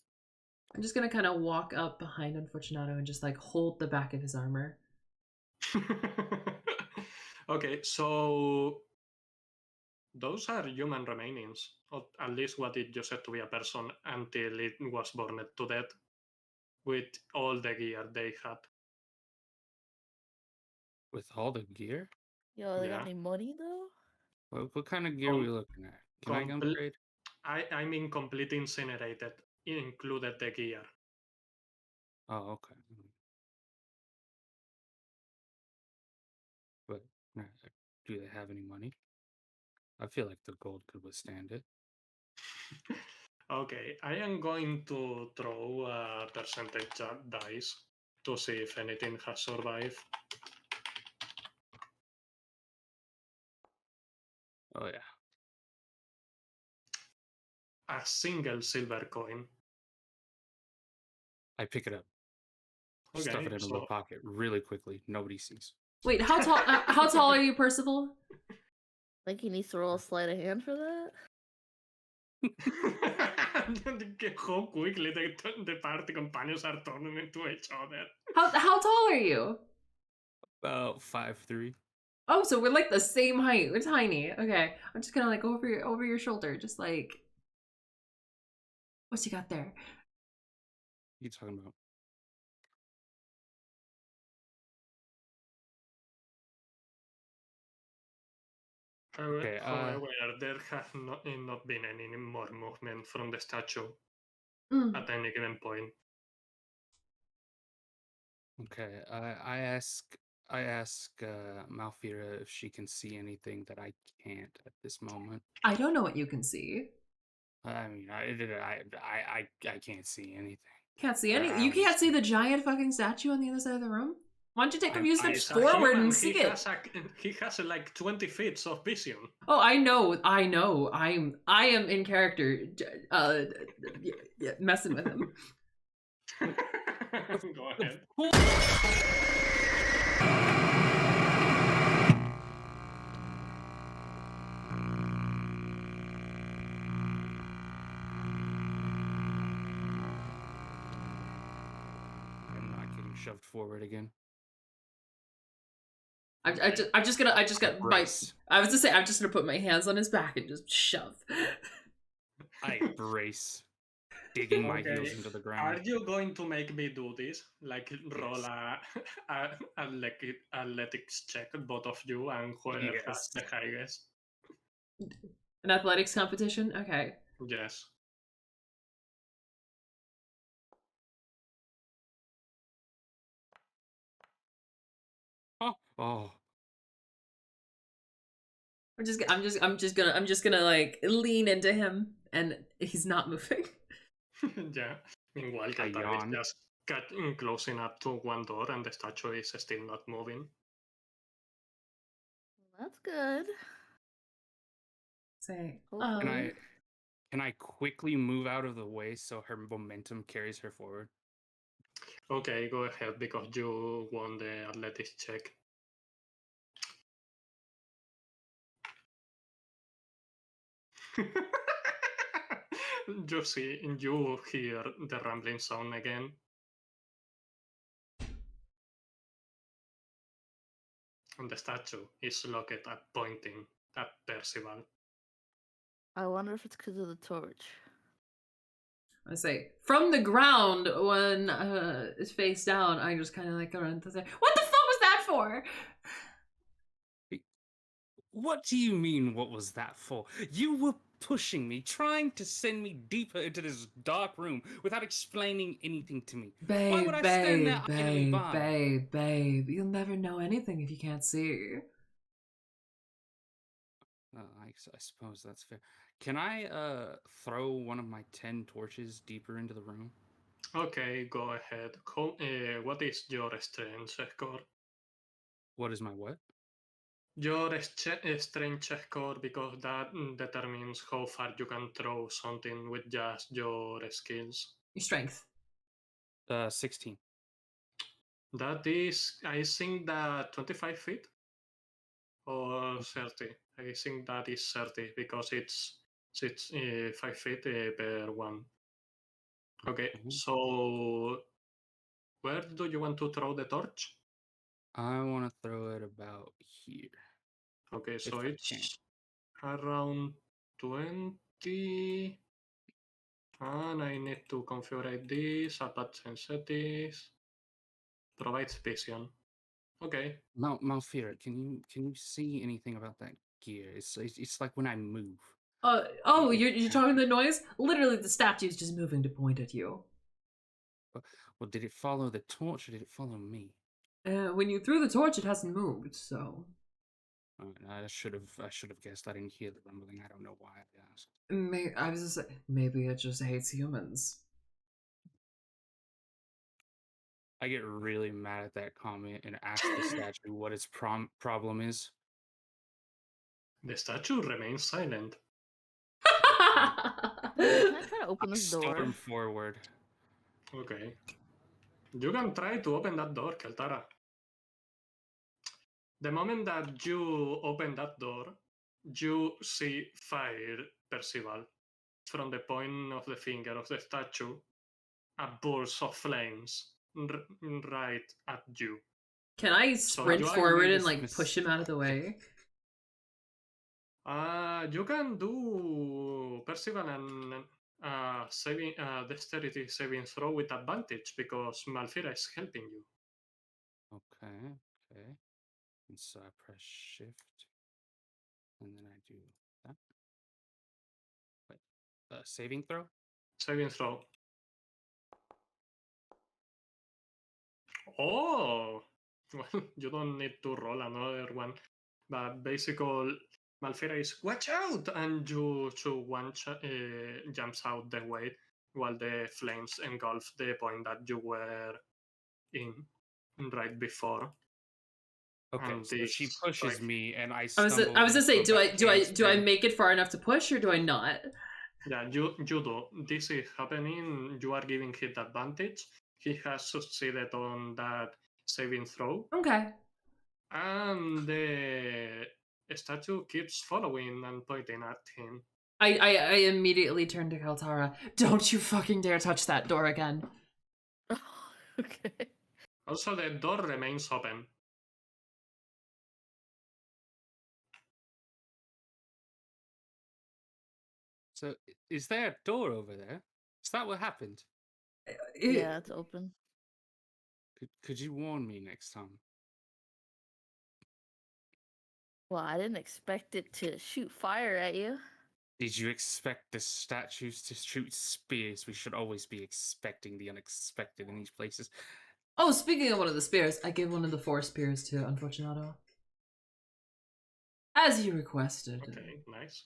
I'm just gonna kind of walk up behind Unfortunado and just like hold the back of his armor. Okay, so those are human remainings, or at least what it used to be a person until it was burned to death with all the gear they had. With all the gear? Yo, they got Yeah. any money though? What kind of gear are we looking at? Can I upgrade? I mean, complete incinerated included the gear. Oh, okay. But do they have any money? I feel like the gold could withstand it. Okay, I am going to throw a percentage dice to see if anything has survived. Oh yeah. A single silver coin. I pick it up. Okay, Stuff it into my so pocket really quickly. Nobody sees. Wait, how tall? How tall are you, Percival? Think he needs to roll a sleight of hand for that? how quickly the party companions are turning into each other. How tall are you? About 5'3". Oh, so we're like the same height. We're tiny. Okay, I'm just gonna like go over your shoulder, just like, what you got there? What are you talking about? Okay, However, there has not been any more movement from the statue at any given point. Okay, I ask Malfira if she can see anything that I can't at this moment. I don't know what you can see. I mean, I can't see anything. Can't see any. You can't see the giant fucking statue on the other side of the room. Why don't you take a few steps forward and see it? He has like 20 feet of vision. Oh, I know. I am in character. Messing with him. Go ahead. I'm not getting shoved forward again. I'm just gonna brace. I was to say I'm just gonna put my hands on his back and just shove. I brace, digging my heels into the ground. Are you going to make me do this? Like roll a athletics check, both of you, and whoever has the highest. An athletics competition? Okay. Yes. Oh. I'm just gonna like lean into him, and he's not moving. Yeah. Meanwhile, Keltara is just closing up to one door, and the statue is still not moving. That's good. Say, Can I quickly move out of the way so her momentum carries her forward? Okay, go ahead, because you won the athletics check. You hear the rumbling sound again. And the statue is locked at pointing at Percival. I wonder if it's because of the torch. I say, from the ground when it's face down, I just kind of like go around to say, what the fuck was that for? What do you mean, what was that for? You were pushing me, trying to send me deeper into this dark room without explaining anything to me. Babe, why would I stand there idly by? babe, you'll never know anything if you can't see. I suppose that's fair. Can I throw one of my 10 torches deeper into the room? Okay, go ahead. What is your strength score? What is my what? Your strength score, because that determines how far you can throw something with just your skills. Your strength. 16. That is, I think that 25 feet or 30. I think that is 30 because it's 5 feet per one. Okay, so where do you want to throw the torch? I want to throw it about here. Okay, so If I it's around 20. And I need to configure this, attach settings, provide vision. Okay. Malfira, can you see anything about that gear? It's like when I move. Oh, you're talking the noise? Literally, the statue's just moving to point at you. Well, did it follow the torch or did it follow me? When you threw the torch, it hasn't moved, so... I should have guessed. I didn't hear the rumbling. I don't know why I asked. I was just saying, maybe it just hates humans. I get really mad at that comment and ask the statue what its problem is. The statue remains silent. Can I try to open this door? Storm forward. Okay. You can try to open that door, Keltara. The moment that you open that door, you see fire, Percival. From the point of the finger of the statue, a burst of flames right at you. Can I sprint forward and like push him out of the way? You can do Percival and dexterity saving throw with advantage because Malfira is helping you. Okay. And so I press shift, and then I do that. Wait, saving throw? Saving throw. Oh! Well, you don't need to roll another one. But basically, Malfira is, watch out! And you two jumps out the way while the flames engulf the point that you were in right before. Okay, And so she pushes me, and I I was stumble. gonna say, do I make it far enough to push, or do I not? Yeah, you do. This is happening. You are giving him advantage. He has succeeded on that saving throw. Okay. And the statue keeps following and pointing at him. I immediately turn to Keltara. Don't you fucking dare touch that door again. Okay. Also, the door remains open. So, is there a door over there? Is that what happened? Yeah, it's open. Could you warn me next time? Well, I didn't expect it to shoot fire at you. Did you expect the statues to shoot spears? We should always be expecting the unexpected in these places. Oh, speaking of one of the spears, I gave one of the 4 spears to Unfortunado. As you requested. Okay, nice.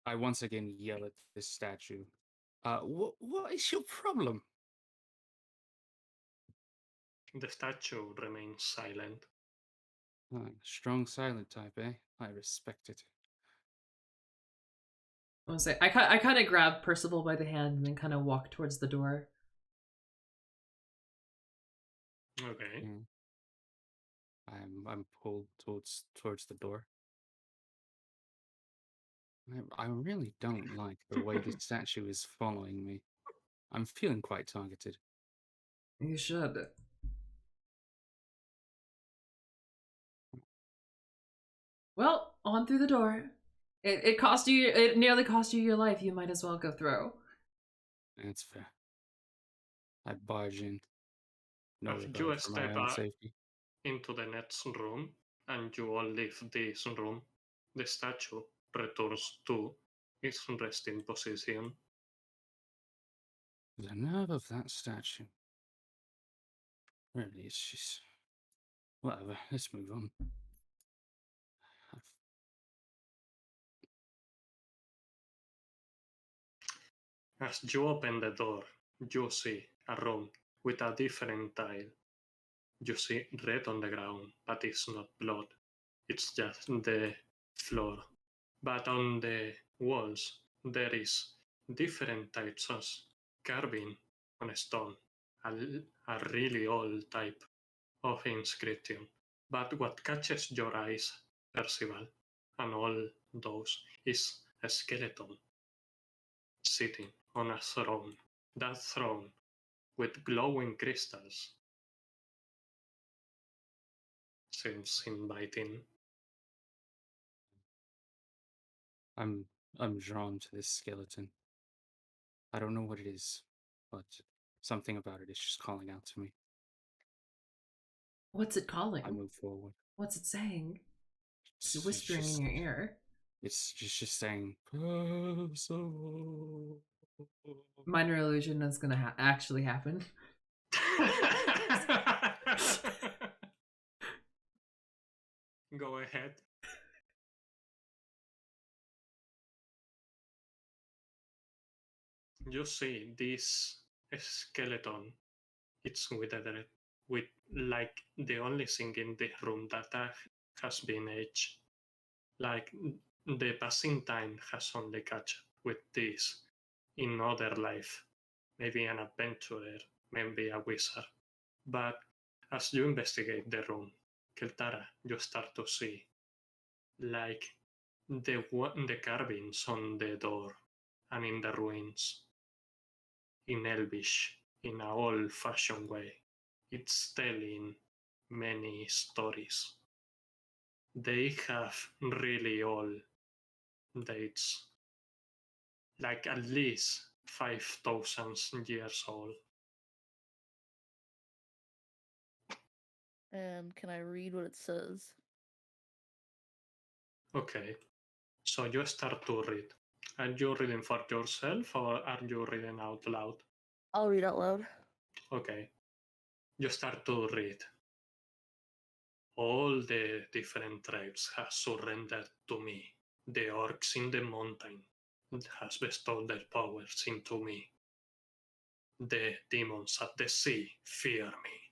I once again yell at this statue. What is your problem? The statue remains silent. Strong silent type, eh? I respect it. I was say I kind of grab Percival by the hand and then kind of walk towards the door. Okay. I'm pulled towards the door. I really don't like the way this statue is following me. I'm feeling quite targeted. You should. Well, on through the door. It cost you. It nearly cost you your life. You might as well go through. That's fair. I barge in. No If regard you for my step own safety. into the next room and you all leave this room, the statue returns to its resting position. The nerve of that statue. Really, it's just... Whatever, let's move on. As you open the door, you see a room with a different tile. You see red on the ground, but it's not blood. It's just the floor. But on the walls, there is different types of carving on stone. A really old type of inscription. But what catches your eyes, Percival, and all those, is a skeleton. sitting on a throne. That throne with glowing crystals seems inviting. I'm drawn to this skeleton. I don't know what it is, but something about it is just calling out to me. What's it calling? I move forward. What's it saying? Is it It's whispering just, in your ear? It's just saying, "Possible." Minor illusion is gonna actually happen. Go ahead. You see this skeleton. It's withered, with like the only thing in the room that has been aged. Like the passing time has only catch with this in other life. Maybe an adventurer, maybe a wizard. But as you investigate the room, Keltara, you start to see like the carvings on the door and in the ruins in Elvish in an old-fashioned way. It's telling many stories. They have really old dates, like at least 5,000 years old. And can I read what it says? Okay, so you start to read. Are you reading for yourself or are you reading out loud? I'll read out loud. Okay, you start to read. All the different tribes have surrendered to me. The orcs in the mountain has bestowed their powers into me. The demons at the sea fear me.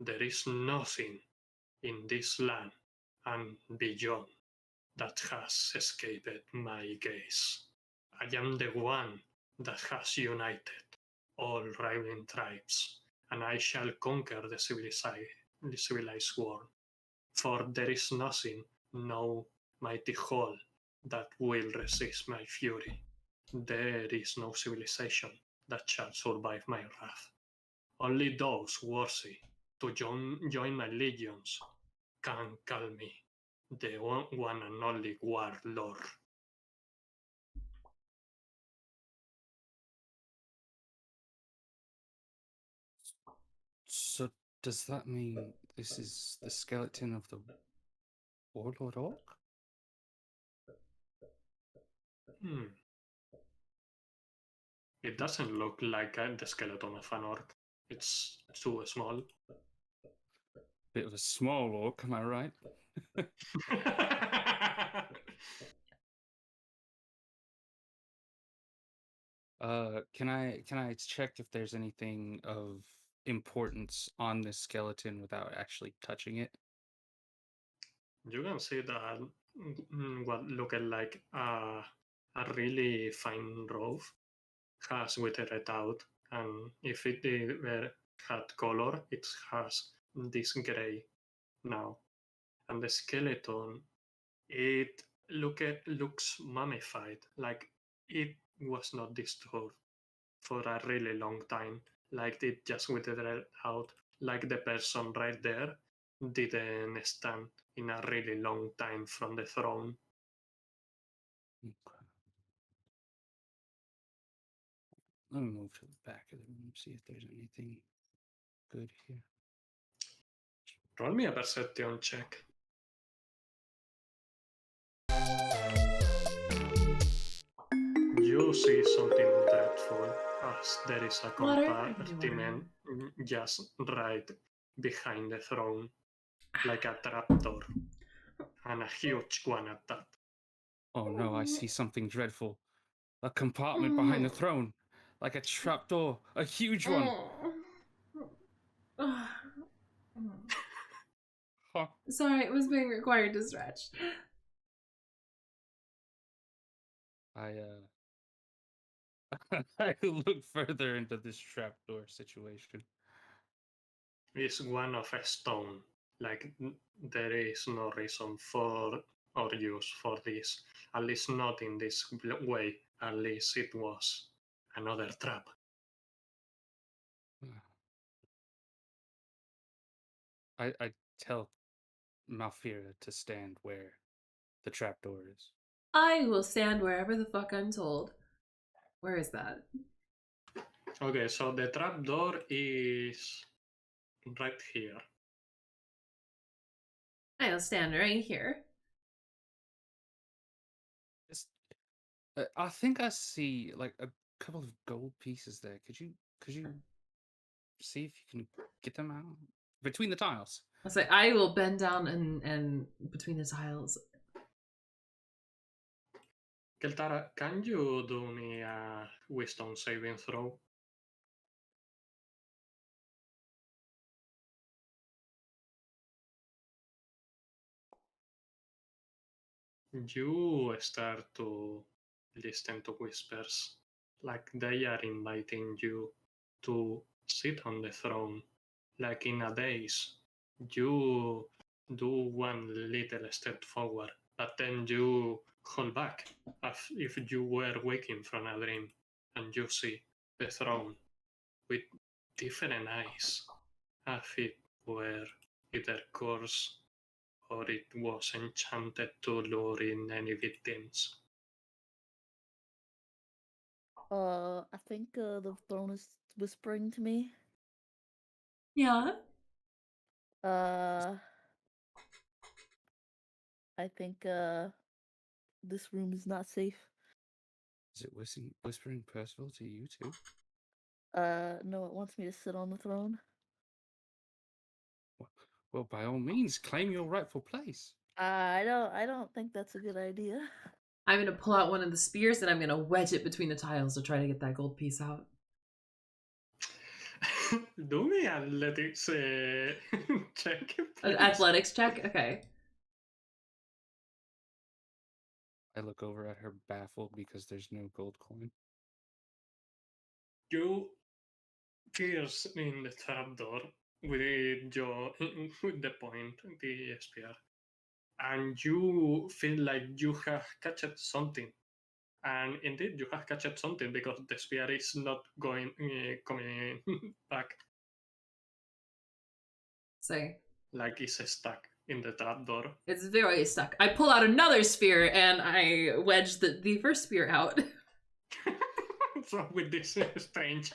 There is nothing in this land and beyond that has escaped my gaze. I am the one that has united all rivaling tribes, and I shall conquer the civilized world. For there is nothing, no mighty whole, that will resist my fury. There is no civilization that shall survive my wrath. Only those worthy to join my legions can call me the one and only warlord. So does that mean this is the skeleton of the Warlord Orc? It doesn't look like the skeleton of an orc. It's too small. Bit of a small orc, am I right? Can I check if there's anything of importance on this skeleton without actually touching it? You can see that what looked like a really fine robe has withered out, and if it had color, it has this gray now. And the skeleton, it looks mummified, like it was not disturbed for a really long time, like it just withered out, like the person right there didn't stand in a really long time from the throne. Okay. Let me move to the back of the room, see if there's anything good here. Roll me a perception check. You see something dreadful as there is a compartment just right behind the throne, like a trapdoor, and a huge one at that. Oh no, I see something dreadful. A compartment behind the throne, like a trapdoor, a huge one. Huh. Sorry, it was being required to stretch. I look further into this trapdoor situation. It's one of a stone. Like there is no reason for or use for this. At least not in this way. At least it was Another trap. I tell Malfira to stand where the trapdoor is. I will stand wherever the fuck I'm told. Where is that? Okay, so the trapdoor is right here. I'll stand right here. I think I see like a couple of gold pieces there. Could you see if you can get them out between the tiles? I'll say I will bend down and between the tiles. Keltara, can you do me a wisdom saving throw? You start to listen to whispers, like they are inviting you to sit on the throne, like in a daze. You do one little step forward, but then you hold back, as if you were waking from a dream, and you see the throne with different eyes, as it were either cursed or it was enchanted to lure in any victims. I think the throne is whispering to me. Yeah. I think this room is not safe. Is it whispering Percival to you too? No, it wants me to sit on the throne. Well, by all means, claim your rightful place. I don't think that's a good idea. I'm gonna pull out one of the spears and I'm gonna wedge it between the tiles to try to get that gold piece out. Do me athletics check, An please. athletics check? Okay. I look over at her baffled because there's no gold coin. You pierce in the trapdoor with your with the point, the spear, and you feel like you have catched something. And indeed, you have catched something because the spear is not going coming back. Say. Like it's stuck in the trapdoor. It's very stuck. I pull out another spear and I wedge the first spear out. So with this strange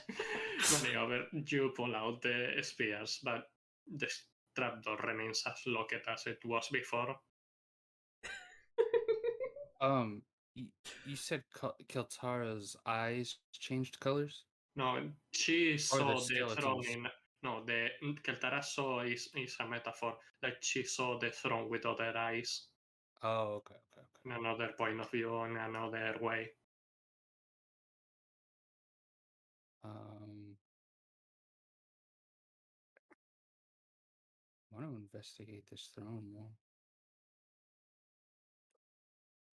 maneuver, you pull out the spears, but the trapdoor remains as locked as it was before. You said Keltara's eyes changed colors? No, she saw the throne skeletons? in. No, the Keltara saw is a metaphor. Like she saw the throne with other eyes. Oh, okay. In another point of view, in another way. I want to investigate this throne more.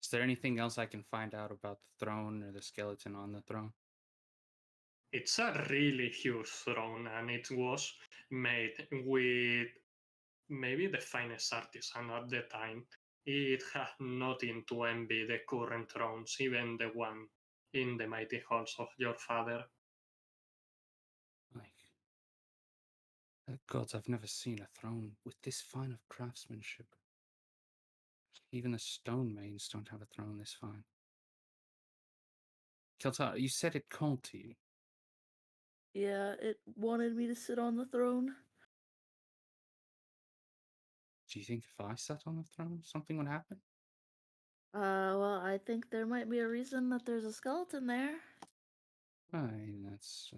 Is there anything else I can find out about the throne or the skeleton on the throne? It's a really huge throne, and it was made with maybe the finest artisan at the time. It had nothing to envy the current thrones, even the one in the mighty halls of your father. Gods, I've never seen a throne with this fine of craftsmanship. Even the stone mains don't have a throne this fine. Keltara, you said it called to you. Yeah, it wanted me to sit on the throne. Do you think if I sat on the throne, something would happen? Well, I think there might be a reason that there's a skeleton there. That's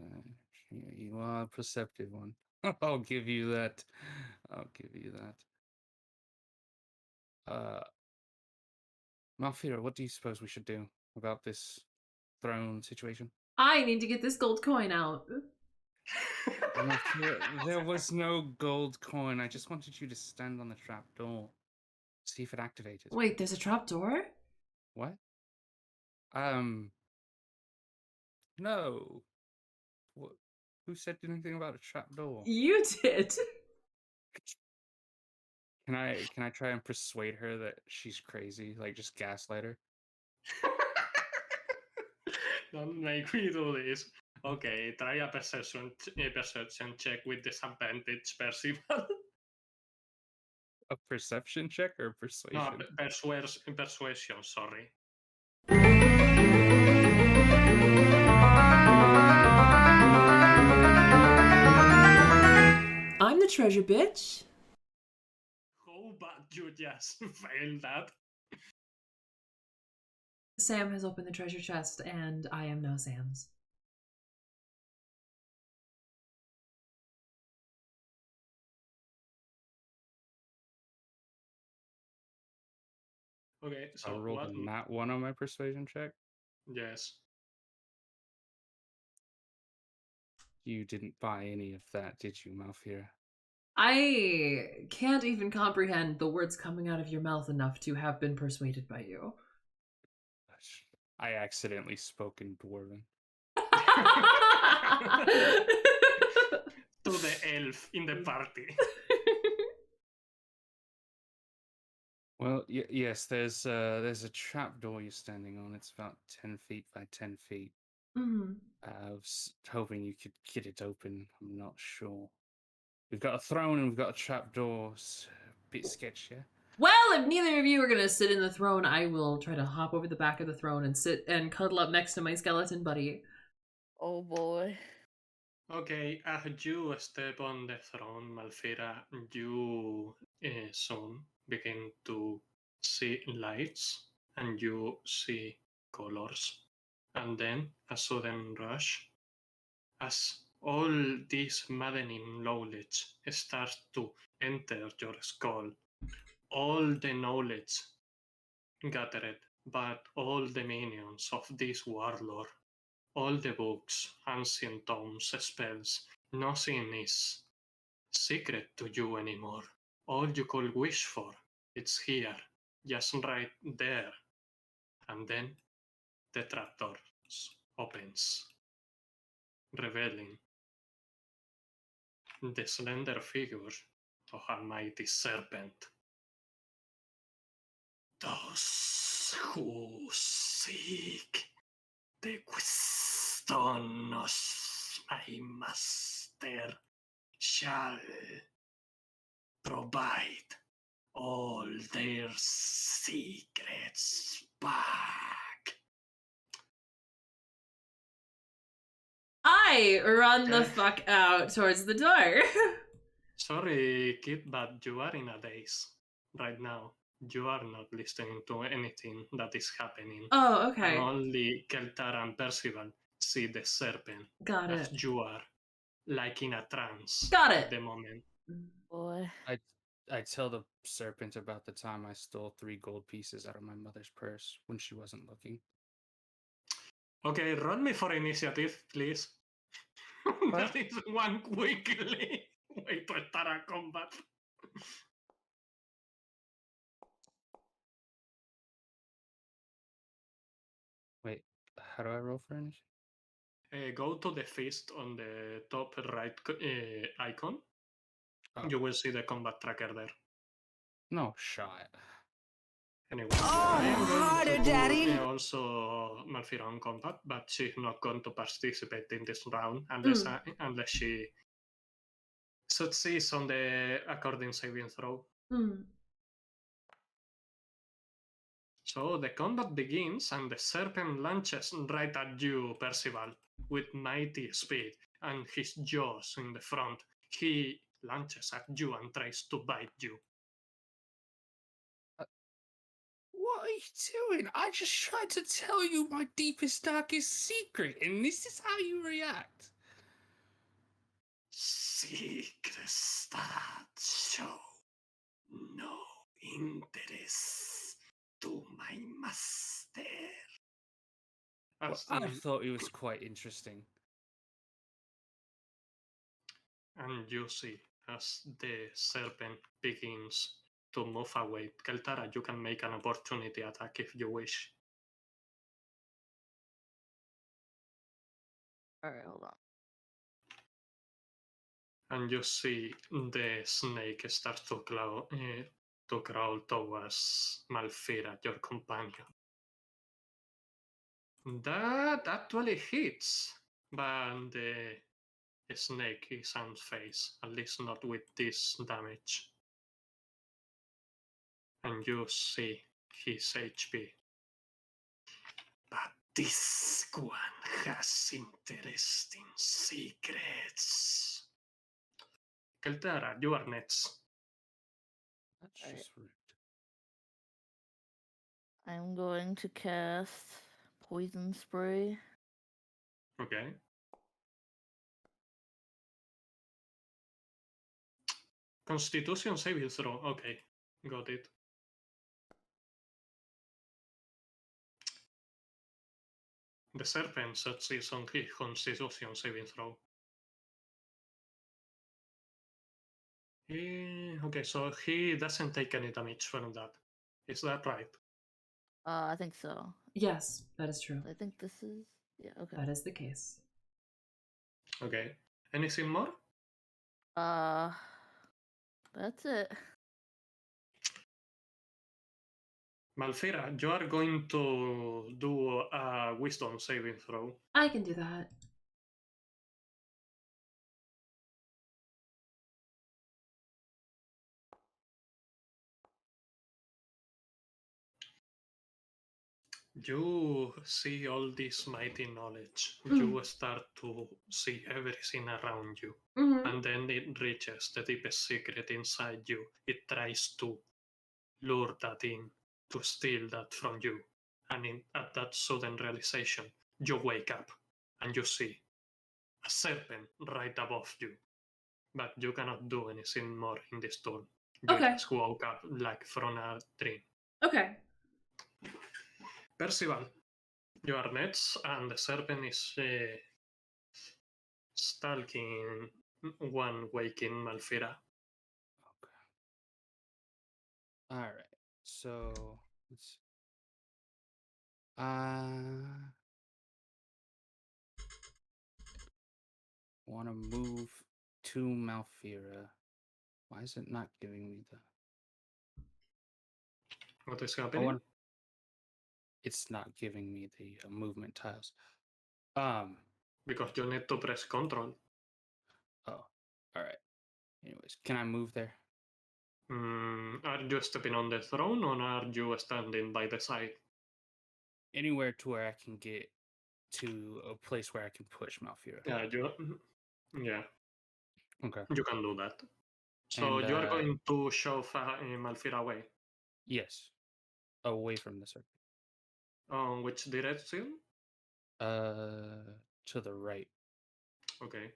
you are a perceptive one. I'll give you that. Malfira, what do you suppose we should do about this throne situation? I need to get this gold coin out. Malfira, there was no gold coin. I just wanted you to stand on the trap door. See if it activated. Wait, there's a trapdoor? What? No. What? Who said anything about a trapdoor? You did. Can I try and persuade her that she's crazy? Like just gaslight her? Don't make me do this. Okay, try a perception check with disadvantage, Percival. A perception check or No, persuasion? persuasion, sorry. I'm the treasure bitch. How bad you just failed that? Sam has opened the treasure chest, and I am now Sam's. Okay, so I rolled what? a nat 1 on my persuasion check. Yes. You didn't buy any of that, did you, Malfear? I can't even comprehend the words coming out of your mouth enough to have been persuaded by you. I accidentally spoke in Dwarven. To the elf in the party. Well, yes, there's a trap door you're standing on. It's about 10 feet by 10 feet. Mm-hmm. I was hoping you could get it open. I'm not sure. We've got a throne and we've got a trap door. It's a bit sketchy. Well, if neither of you are gonna sit in the throne, I will try to hop over the back of the throne and sit and cuddle up next to my skeleton buddy. Oh boy. Okay, as you step on the throne, Malfira, you soon begin to see lights and you see colors. And then a sudden rush as all this maddening knowledge starts to enter your skull. All the knowledge gathered, but all the minions of this warlord, all the books, ancient tomes, spells, nothing is secret to you anymore. All you could wish for, it's here, just right there. And then the trapdoor opens, revealing the slender figure of a mighty serpent. Those who seek the wisdom of my master shall provide all their secrets back. I run the fuck out towards the door. Sorry, kid, but you are in a daze right now. You are not listening to anything that is happening. Oh, okay. And only Keltara and Percival see the serpent. Got as it. you are, like in a trance. Got it. At the moment. Boy. I tell the serpent about the time I stole 3 gold pieces out of my mother's purse when she wasn't looking. Okay, roll me for initiative, please. That is one quickly way to start a combat. Wait, how do I roll for initiative? Go to the fist on the top right icon. Oh. You will see the combat tracker there. No shot. Anyway, I am going to do also Malfira on combat, but she's not going to participate in this round unless she succeeds on the according saving throw. So the combat begins and the serpent launches right at you, Percival, with mighty speed and his jaws in the front. He launches at you and tries to bite you. What are you doing? I just tried to tell you my deepest, darkest secret, and this is how you react. Secrets that show no interest to my master. Well, I thought it was quite interesting. And you see, as the serpent begins to move away, Keltara, you can make an opportunity attack if you wish. Alright, hold on. And you see the snake start to crawl towards Malfira, your companion. That actually hits, but the snake is unfazed, at least not with this damage. And you see his HP. But this one has interesting secrets. Keltara, you are next. That's Alright. just rude. I'm going to cast Poison Spray. Okay. Constitution saving throw. Okay, got it. The serpent succeeds on his Constitution saving throw. Okay, so he doesn't take any damage from that. Is that right? I think so. Yes, that is true. I think this is okay. That is the case. Okay. Anything more? That's it. Malfira, you are going to do a wisdom saving throw. I can do that. You see all this mighty knowledge. You start to see everything around you. And then it reaches the deepest secret inside you. It tries to lure that in, to steal that from you. And at that sudden realization, you wake up and you see a serpent right above you. But you cannot do anything more in this turn. You just woke up like from a dream. Okay. Percival, you are next, and the serpent is stalking one waking Malfira. Okay. All right. So let's see. Want to move to Malfira. Why is it not giving me the? What is happening? It's not giving me the movement tiles. Because you need to press control. Oh, all right. Anyways, can I move there? Are you stepping on the throne, or are you standing by the side? Anywhere to where I can get to a place where I can push Malfira. Yeah. Okay. You can do that. So And, you are going to shove Malfira away? Yes. Away from the circle. Which direction? To the right. Okay.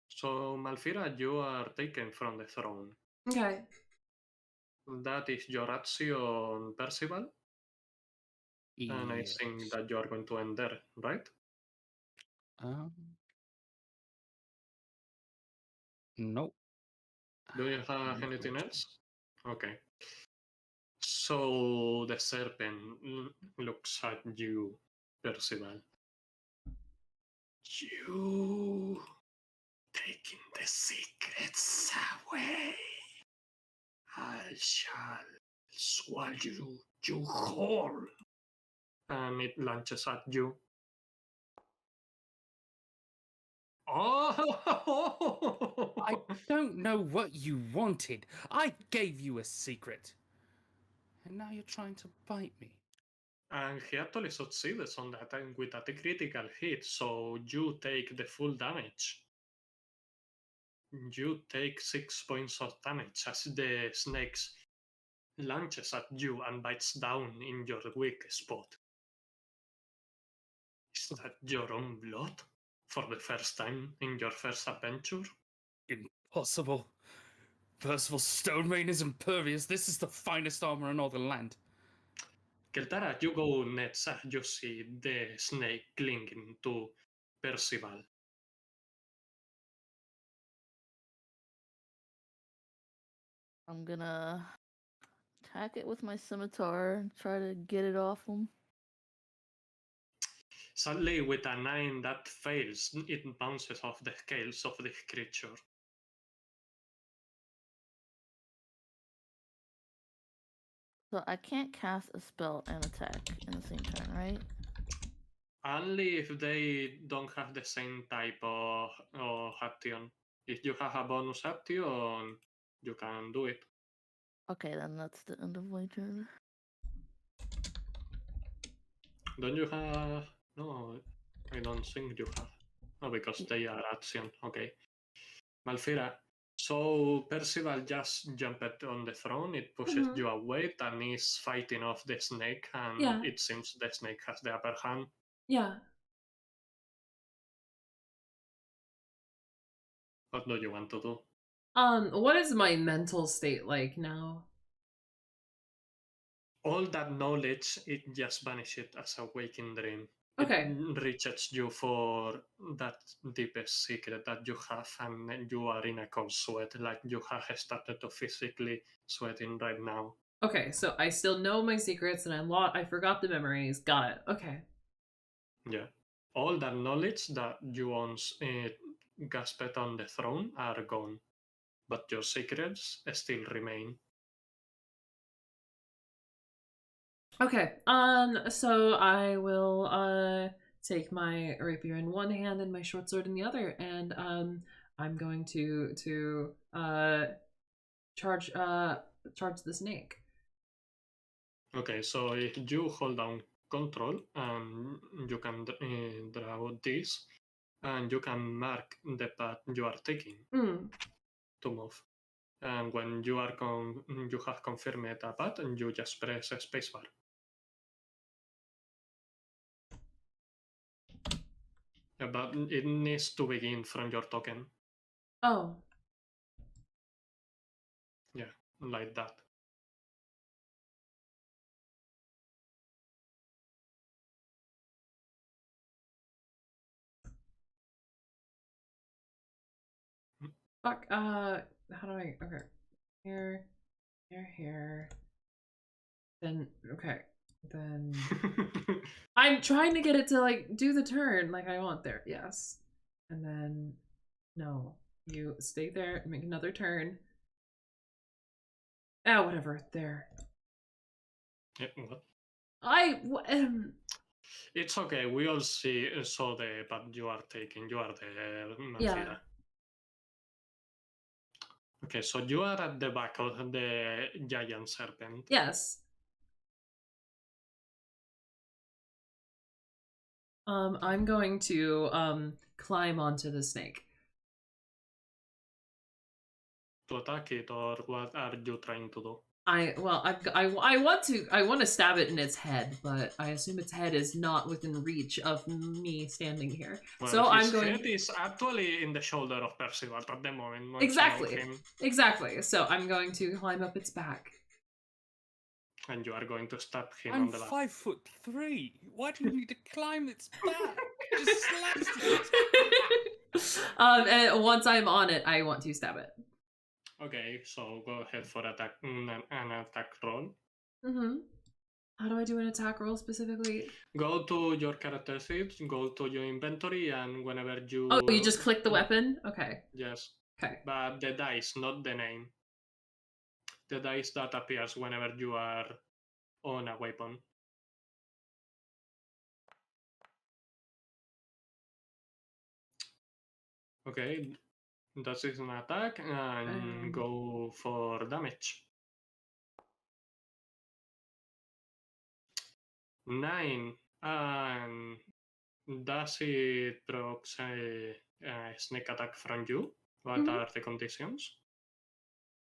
So Malfira, you are taken from the throne. Okay. That is your action, Percival. And I Yes. think that you are going to end there, right? Nope. Do you have anything else? Okay. So the serpent looks at you, Percival. You taking the secrets away. I shall swallow you whole. And it launches at you. Oh! I don't know what you wanted. I gave you a secret. And now you're trying to bite me. And he actually succeeds on that and with a critical hit, so you take the full damage. You take 6 points of damage as the snake launches at you and bites down in your weak spot. Is that your own blood? For the first time in your first adventure? Impossible. Percival Stonemane is impervious. This is the finest armor in all the land. Keltara, you go next. You see the snake clinging to Percival. I'm gonna attack it with my scimitar and try to get it off him. Sadly, with a 9 that fails, it bounces off the scales of this creature. So I can't cast a spell and attack in the same turn, right? Only if they don't have the same type of action. If you have a bonus action, you can do it. Okay, then that's the end of my turn. Don't you have... No, I don't think you have. Oh, because they are action. Okay. Malfira. So Percival just jumped on the throne, it pushes you away, and is fighting off the snake, and it seems the snake has the upper hand. Yeah. What do you want to do? What is my mental state like now? All that knowledge, it just vanishes as a waking dream. Okay. It reaches you for that deepest secret that you have, and you are in a cold sweat, like you have started to physically sweating right now. Okay, so I still know my secrets, and I forgot the memories. Got it. Okay. Yeah. All that knowledge that you once gasped on the throne are gone, but your secrets still remain. Okay. So I will take my rapier in one hand and my short sword in the other, and I'm going to charge the snake. Okay, so if you hold down control, you can draw this, and you can mark the path you are taking to move. And when you are you have confirmed a path, and you just press spacebar. Yeah, but it needs to begin from your token. Oh. Yeah, like that. Fuck. How do I? Okay. Here. Then okay. Then I'm trying to get it to like do the turn like I want there. Yes. And then no. You stay there and make another turn. Ah, whatever. There. Yeah, what? It's okay. We all saw the path you are taking. You are there, Malfira. Yeah. Okay, so you are at the back of the giant serpent. Yes. I'm going to climb onto the snake. To attack it, or what are you trying to do? I want to stab it in its head, but I assume its head is not within reach of me standing here. Well, so his I'm going. head is actually in the shoulder of Percival at the moment. Exactly. Exactly. So I'm going to climb up its back. And you are going to stab him I'm on the back. 5'3". Why do you need to climb its back? Just slaps it. And once I'm on it, I want to stab it. Okay, so go ahead for an attack roll. How do I do an attack roll specifically? Go to your character sheet, go to your inventory, and whenever you... Oh, you just click the weapon? Okay. Yes. Okay. But the dice, not the name. The dice that appears whenever you are on a weapon. Okay, that is an attack, and go for damage. 9, and does it proc a sneak attack from you? What are the conditions?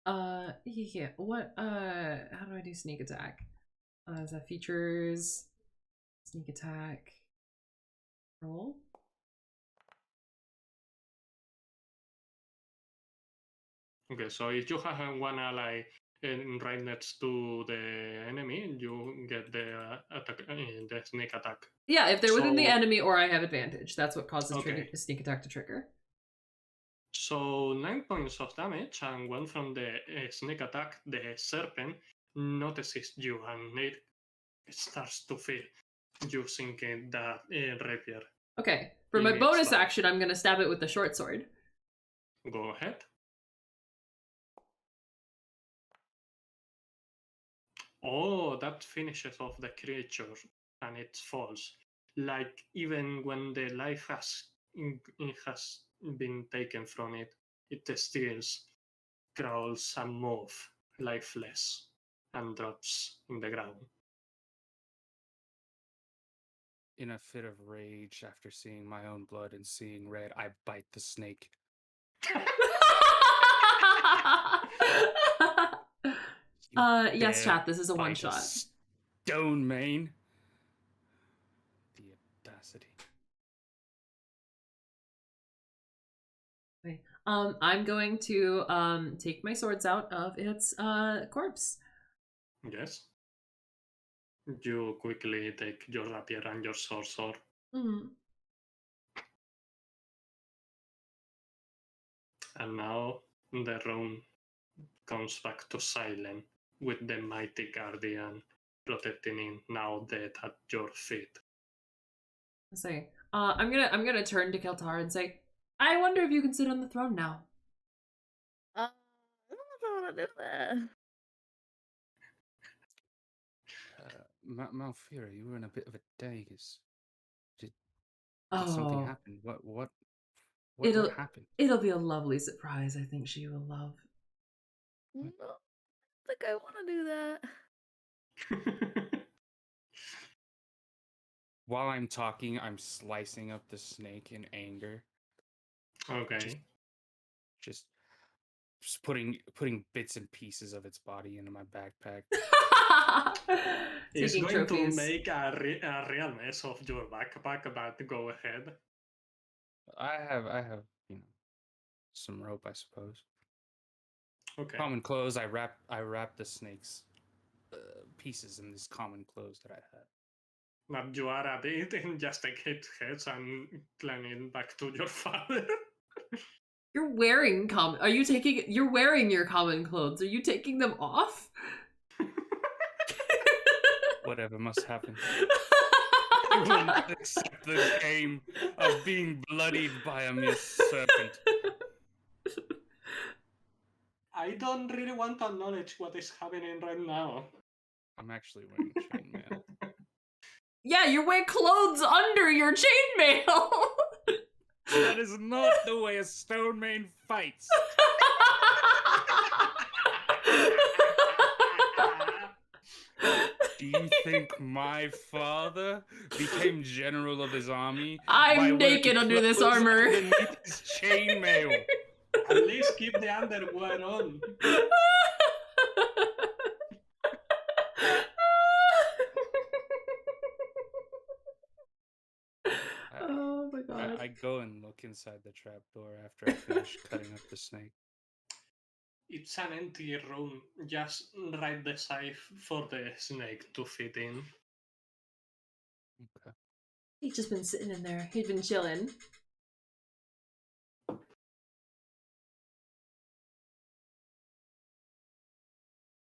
Yeah. What, how do I do sneak attack? Is that features, sneak attack, roll? Okay, so if you have one ally right next to the enemy, you get the attack, the sneak attack. Yeah, if they're within the enemy or I have advantage, that's what causes sneak attack to trigger. So 9 points of damage, and one from the sneak attack, the serpent notices you, and it starts to feel you sinking that rapier. Okay, for my bonus action, I'm gonna stab it with the short sword. Go ahead. Oh, that finishes off the creature, and it falls. like even when the life has been taken from it, it still crawls and moves lifeless and drops in the ground. In a fit of rage after seeing my own blood and seeing red, I bite the snake. Yes, chat, this is a one shot. Stone main. The audacity. Okay. I'm going to take my swords out of its corpse. Yes. You quickly take your rapier and your sword. Mm. And now the room comes back to silent, with the mighty guardian protecting him, now dead at your feet. I say, I'm gonna turn to Keltara and say, I wonder if you can sit on the throne now. I don't know if I want to do that. Malfira, you were in a bit of a daze. Did something happen? What happened? It'll be a lovely surprise. I think she will love. No, I think I want to do that. While I'm talking, I'm slicing up the snake in anger. Okay. Just putting bits and pieces of its body into my backpack. It's going trophies. to make a real mess of your backpack, but go ahead. I have, some rope, I suppose. Okay. Common clothes. I wrap the snake's pieces in these common clothes that I had. But you are at it and just take its heads and climb it back to your father. You're wearing You're wearing your common clothes. Are you taking them off? Whatever must happen. I will not accept the shame of being bloodied by a mere serpent. I don't really want to acknowledge what is happening right now. I'm actually wearing chainmail. Yeah, you're wearing clothes under your chainmail. That is not the way a stone main fights. Do you think my father became general of his army? I'm naked under this armor. Underneath his chainmail. At least keep the underwear on. Oh my god. I go and look inside the trapdoor after I finish cutting up the snake. It's an empty room, just right the size for the snake to fit in. Okay. He's just been sitting in there. He's been chilling.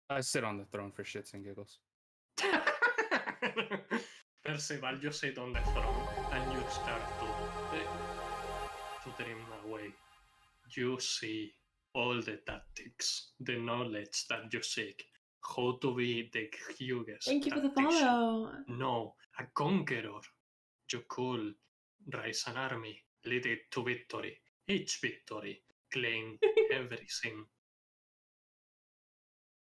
I sit on the throne for shits and giggles. Percival, you sit on the throne and you start to dream away. You see all the tactics, the knowledge that you seek, how to be the hugest. Thank you for the tactician. follow. No, a conqueror. You could raise an army, lead it to victory. Each victory, claim everything.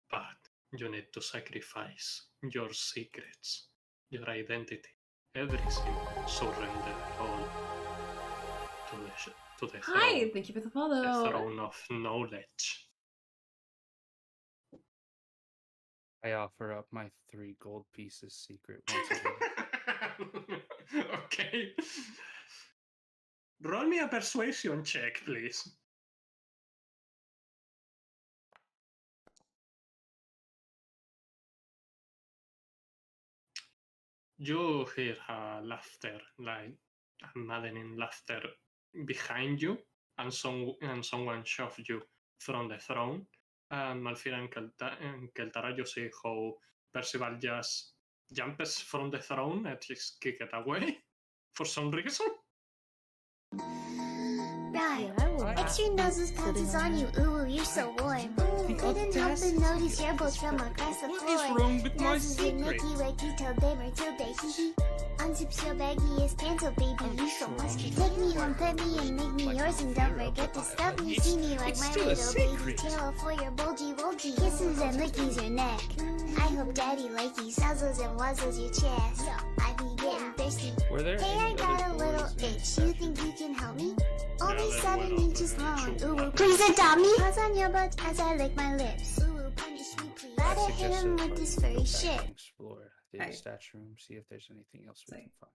But you need to sacrifice your secrets, your identity, everything. Surrender all to the throne. Hi, thank you for the follow. The throne of knowledge. I offer up my 3 gold pieces secret once again. Okay. Roll me a persuasion check, please. You hear laughter, like a maddening laughter behind you, and someone shoves you from the throne. And Malfira and Keltara, you see how Percival just jumps from the throne and just kick it away for some reason. Right. Yeah, Extra noses pounces on you. Ooh, you're so warm. Couldn't help but notice your boats from across the floor. What is wrong with my Noses in secret? Milky Way, Tito, they Matilda, hee hee. Unzips your baggiest pants, oh baby, you so musky. Take me home, pet me, and make me yours, and don't forget to stuff me. See me like my little baby tail for your bulgy wulgy. Kisses and lickies your neck. I hope daddy likes nuzzles and wuzzles your chest. I be getting thirsty. Were there Hey, I any got a other little boys in itch. this You section? think you can help me? Yeah, Only there 7 were inches other long. two Ooh, ones. please adopt me. Paws on your butt as I lick my lips. Ooh, punish me, please. I Gotta hit suggest him that with this we go furry back shit. and explore the Okay. statue room, see if there's anything else we Say. can find.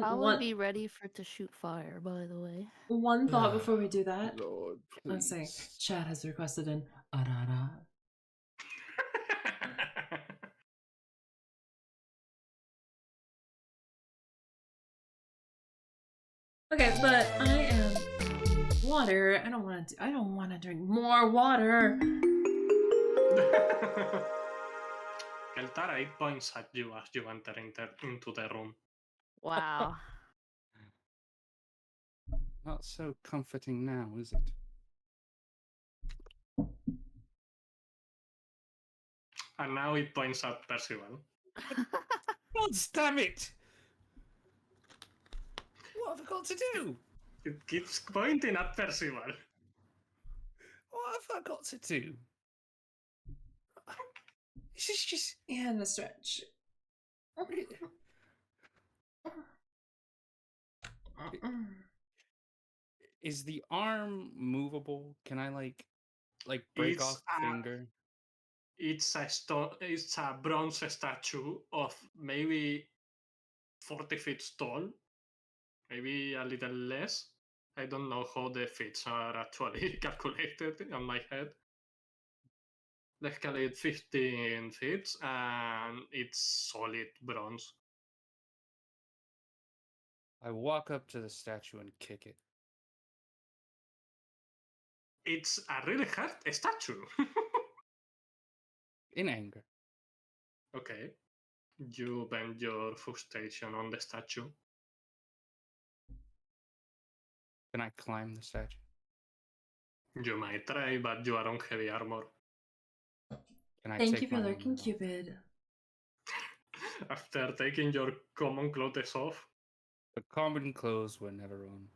I'll be ready for to shoot fire, by the way. One thought before we do that. Lord, I was saying, please. Chad has requested an arara. Okay, but I am water. I don't want to. I don't want to drink more water. Keltara, it points at you as you enter into the room. Wow. Not so comforting now, is it? And now it points at Percival. God damn it! What have I got to do? It keeps pointing at Percival. What have I got to do? This is just... And a stretch. Is the arm movable? Can I like break It's off the finger? It's a bronze statue of maybe 40 feet tall, maybe a little less. I don't know how the feet are actually calculated on my head. Let's calculate 15 feet, and it's solid bronze. I walk up to the statue and kick it. It's a really hard statue. In anger. Okay. You bend your frustration on the statue. Can I climb the statue? You might try, but you are on heavy armor. Can I Thank take you for my lurking, armor off? Cupid. After taking your common clothes off. The common clothes were never on.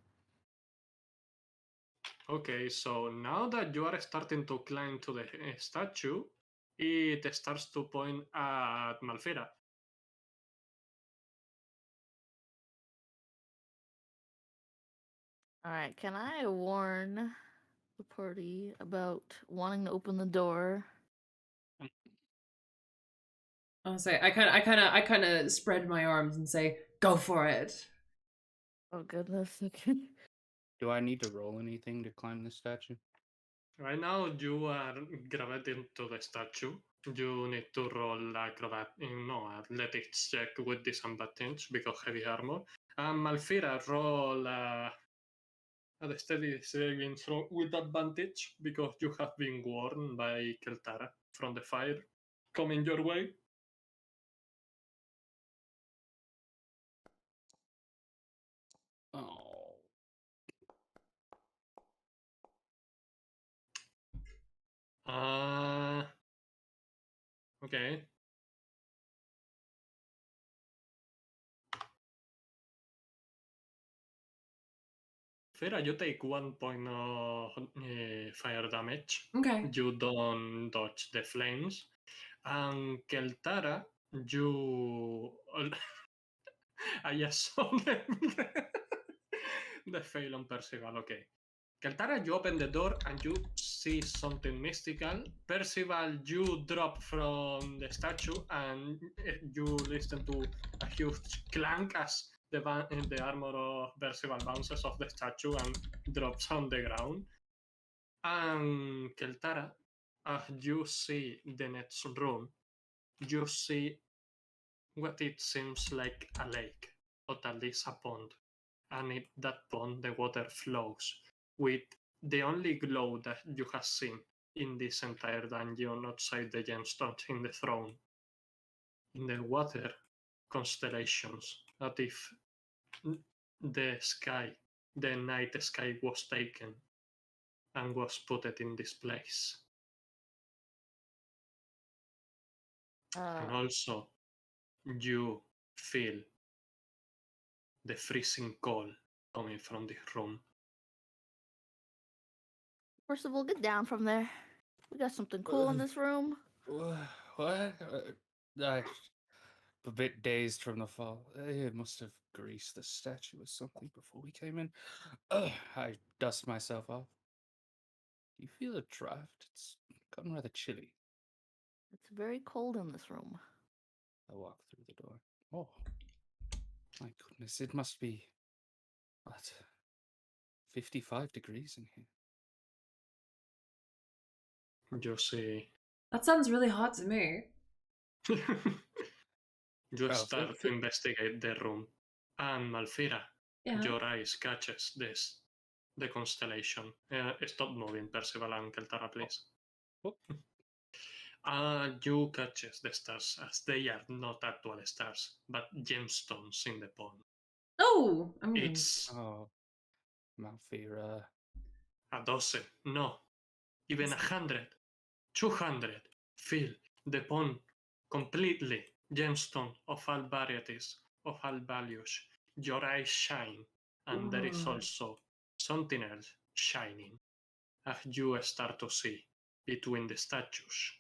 Okay, so now that you are starting to climb to the statue, it starts to point at Malfira. Alright, can I warn the party about wanting to open the door? I was say I kind of spread my arms and say, "Go for it." Oh goodness, okay. Do I need to roll anything to climb the statue? Right now, you are grabbed into the statue. You need to roll athletics check with disadvantage because heavy armor. And Malfira, roll a steady saving throw with advantage because you have been warned by Keltara from the fire coming your way. Oh. Okay. Fira, you take 1 point of fire damage. Okay. You don't dodge the flames. And Keltara, you... I just saw the fail on Percival, okay. Keltara, you open the door and you see something mystical. Percival, you drop from the statue and you listen to a huge clank as the armor of Percival bounces off the statue and drops on the ground. And Keltara, as you see the next room, you see what it seems like a lake, or at least a pond. And in that pond, the water flows with the only glow that you have seen in this entire dungeon outside the gemstones in the throne. In the water, constellations, as if the sky, the night sky was taken and was put in this place. And also, you feel the freezing cold coming from this room. Percival, get down from there. We got something cool in this room. What? I'm a bit dazed from the fall. It must have greased the statue or something before we came in. I dust myself off. Do you feel a draft? It's gotten rather chilly. It's very cold in this room. I walk through the door. Oh, my goodness, it must be, what, 55 degrees in here. You see. That sounds really hot to me. You Oh, start to investigate the room, and Malfira, Yeah. your eyes catches this, the constellation. Stop moving, Percival and Keltara, please. Oh. You catches the stars as they are not actual stars, but gemstones in the pond. Oh, I'm gonna... It's Oh, Malfira. a dozen, no, even 100, 200. Fill the pond completely. Gemstone of all varieties, of all values. Your eyes shine, and there is Ooh. also something else shining as you start to see between the statues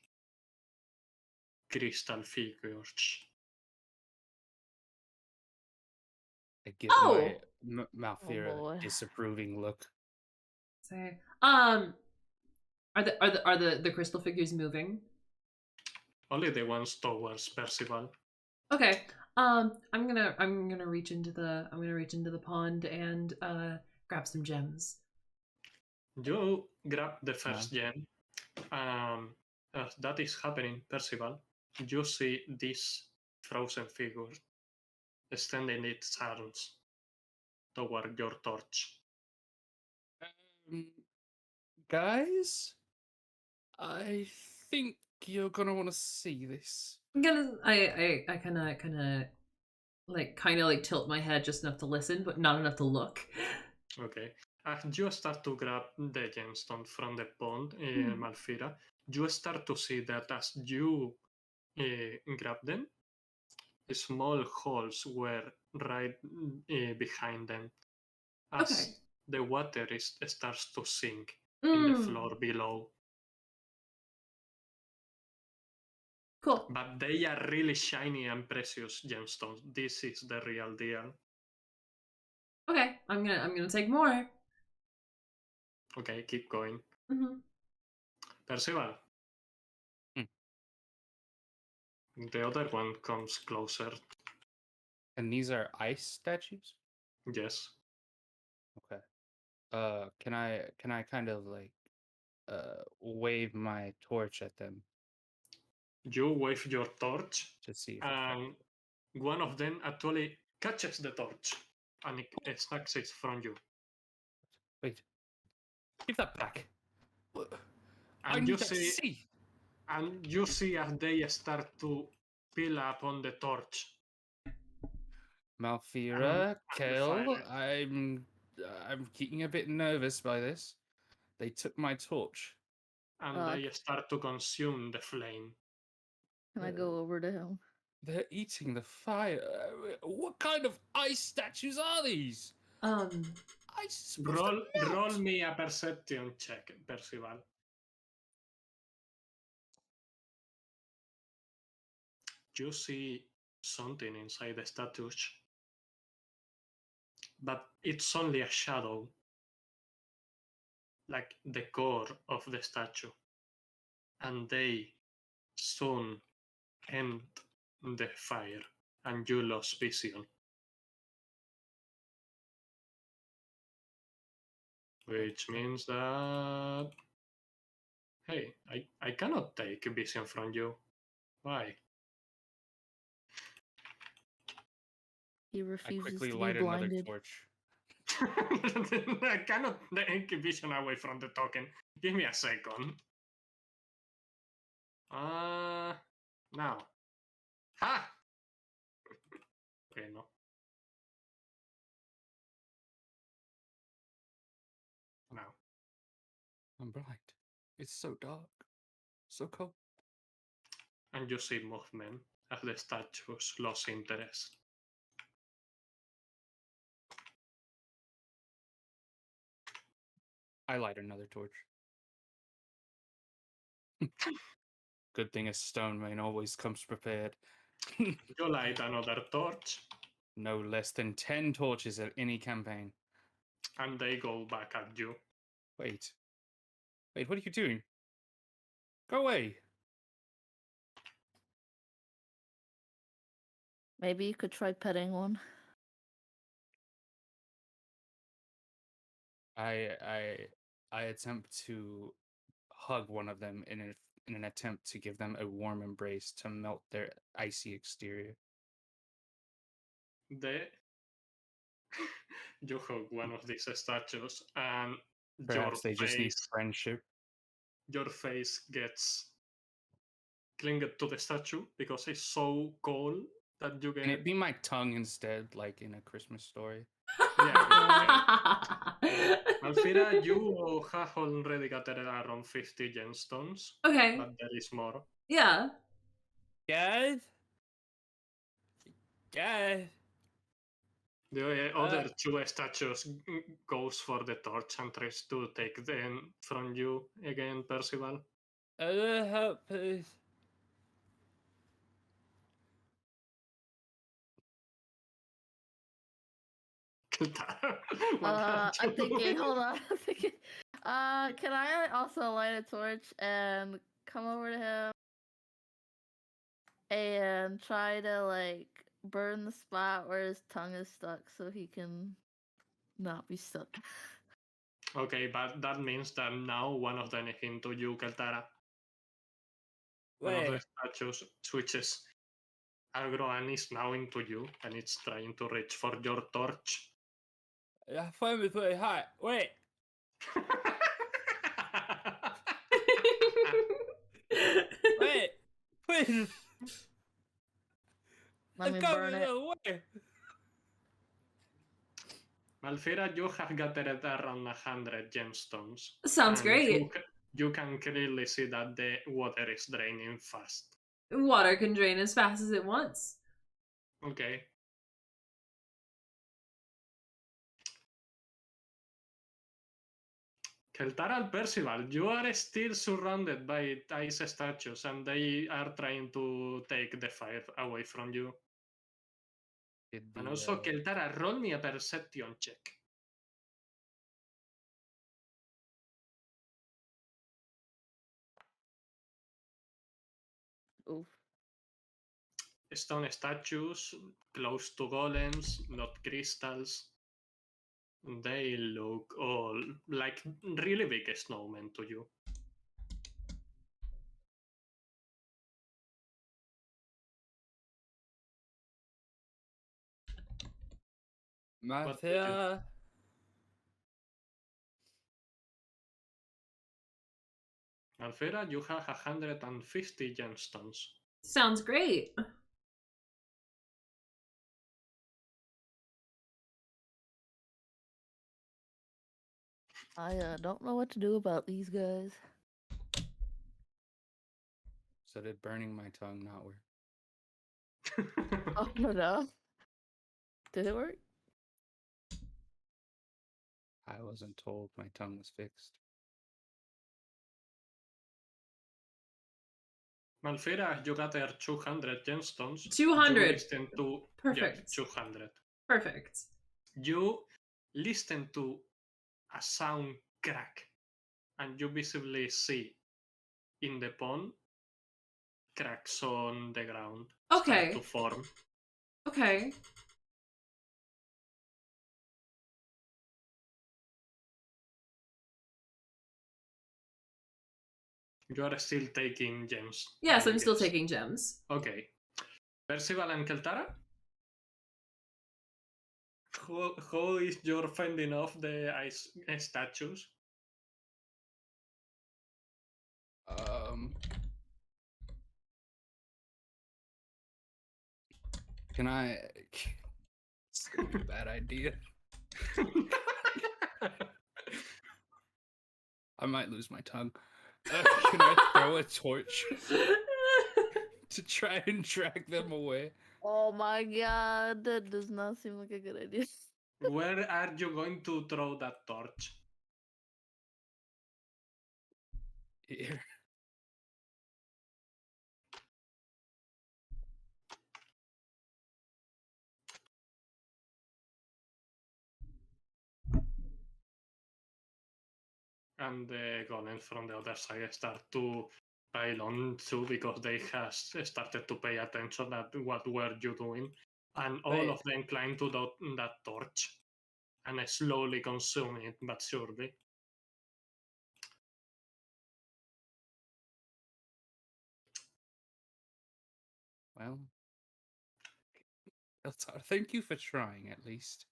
crystal figures. I give Oh! my Malfira boy. a disapproving look. Say, are the crystal figures moving? Only the ones towards Percival. Okay. I'm gonna reach into the pond and grab some gems. You grab the first gem. As that is happening, Percival, you see this frozen figure extending its arms toward your torch. Guys, I think you're gonna want to see this. I'm gonna I kind of like tilt my head just enough to listen, but not enough to look. Okay. As you start to grab the gemstone from the pond, Malfira, you start to see that as you grab them, small holes were right behind them. As Okay. the water starts to sink in the floor below. Cool. But they are really shiny and precious gemstones. This is the real deal. Okay, I'm gonna take more. Okay, keep going. Mm-hmm. Percival. The other one comes closer. And these are ice statues? Yes. Okay. Can I kind of like wave my torch at them You wave your torch, to see if and one of them actually catches the torch and it snacks it from you. Wait. Give that back. I And need you to see, see. and you see as they start to peel up on the torch. Malfira, and Kale, fire. I'm getting a bit nervous by this. They took my torch. And they start to consume the flame. Can I go over to him? They're eating the fire. What kind of ice statues are these? Ice Roll me a perception check, Percival. You see something inside the statues, but it's only a shadow, like the core of the statue. And they soon end the fire, and you lost vision. Which means that... Hey, I cannot take vision from you. Why? He I refuses quickly to be light another blinded. torch. I cannot take vision away from the token. Give me a second. Now. Ha! Okay, no. Now. I'm blind. It's so dark. So cold. And you see movement as the statues lost interest. I light another torch. Good thing a stone man always comes prepared. You light another torch, No less than 10 torches at any campaign. and they go back at you. Wait. Wait, what are you doing? Go away. Maybe you could try petting one. I attempt to hug one of them in an attempt to give them a warm embrace to melt their icy exterior. You hug one of these statues, and Perhaps they just need friendship. your face gets clinged to the statue because it's so cold that you get. Can it be my tongue instead, like in A Christmas Story? Yeah. Alfira, you have already gathered around 50 gemstones. Okay. But there is more. Yeah. Guys? Guys? The other two statues goes for the torch and tries to take them from you again, Percival. A little help, please. I'm thinking, hold on. I'm thinking, can I also light a torch and come over to him and try to, like, burn the spot where his tongue is stuck so he can not be stuck? Okay, but that means that now one of them is into you, Keltara. One of the statues switches aggro and is now into you, and it's trying to reach for your torch. That flame is really hot. Wait. Wait. Please. Let me burn it. Away. Malfira, you have gathered around 100 gemstones. Sounds great. You can clearly see that the water is draining fast. Water can drain as fast as it wants. Okay. Keltara and Percival, you are still surrounded by ice statues, and they are trying to take the fire away from you. And also, Keltara, roll me a perception check. Oof. Stone statues, close to golems, not crystals. They look all like really big snowmen to you. Mafia. Alfera, you have 150 gemstones. Sounds great. I don't know what to do about these guys. So did burning my tongue not work? Oh, no. Did it work? I wasn't told my tongue was fixed. Malfira, you got there 200 gemstones. 200. You listen to... Perfect. Yeah, 200. Perfect. You listen to a sound crack, and you visibly see in the pond cracks on the ground Okay. start to form. Okay. You are still taking gems. Yes, I'm still taking gems. Okay. Percival and Keltara? How is your fending off the ice statues? Can I... It's a bad idea. I might lose my tongue. Can I throw a torch to try and drag them away? Oh my god, that does not seem like a good idea. Where are you going to throw that torch? Here. And the golems from the other side start to pile on too because they have started to pay attention at what were you doing. And all Right. of them climb to that torch and slowly consume it, but surely. Well, Keltara, thank you for trying at least.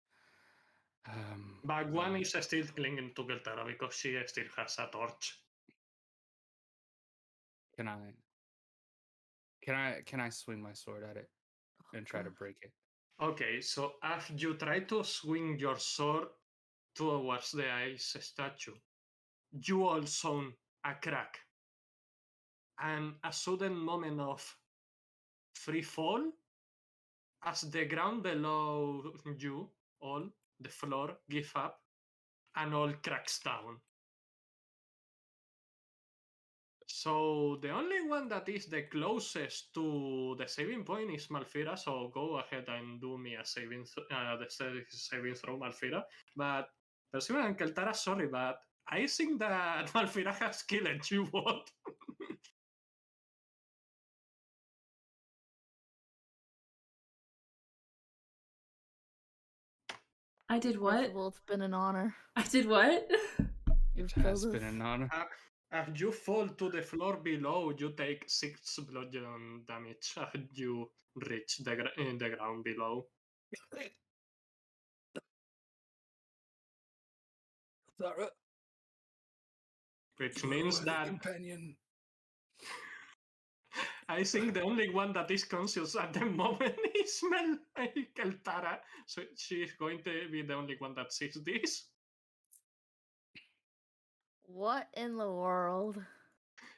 But one is still clinging to Keltara because she still has a torch. Can I swing my sword at it and try to break it? Okay, so as you try to swing your sword towards the ice statue, you also a crack. And a sudden moment of free fall as the ground below you, all, the floor, give up and all cracks down. So the only one that is the closest to the saving point is Malfira. So go ahead and do me a saving throw, Malfira. But Percival and Keltara, sorry, but I think that Malfira has killed you both. I did what? First of all, it's been an honor. I did what? You've It has killed been us. an honor. As you fall to the floor below, you take 6 bludgeon damage as you reach the ground below. Keltara, Which you are a means worthy that companion. I think the only one that is conscious at the moment is Keltara. So she is going to be the only one that sees this. What in the world?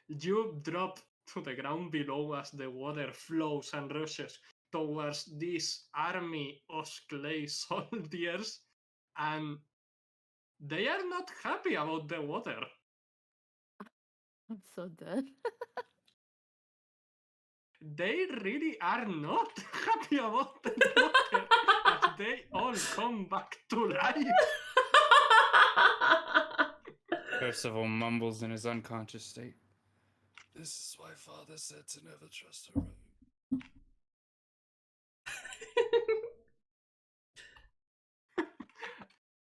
You drop to the ground below as the water flows and rushes towards this army of clay soldiers, and they are not happy about the water. I'm so dead. They really are not happy about the water as they all come back to life. Percival mumbles in his unconscious state. This is why Father said to never trust a rogue.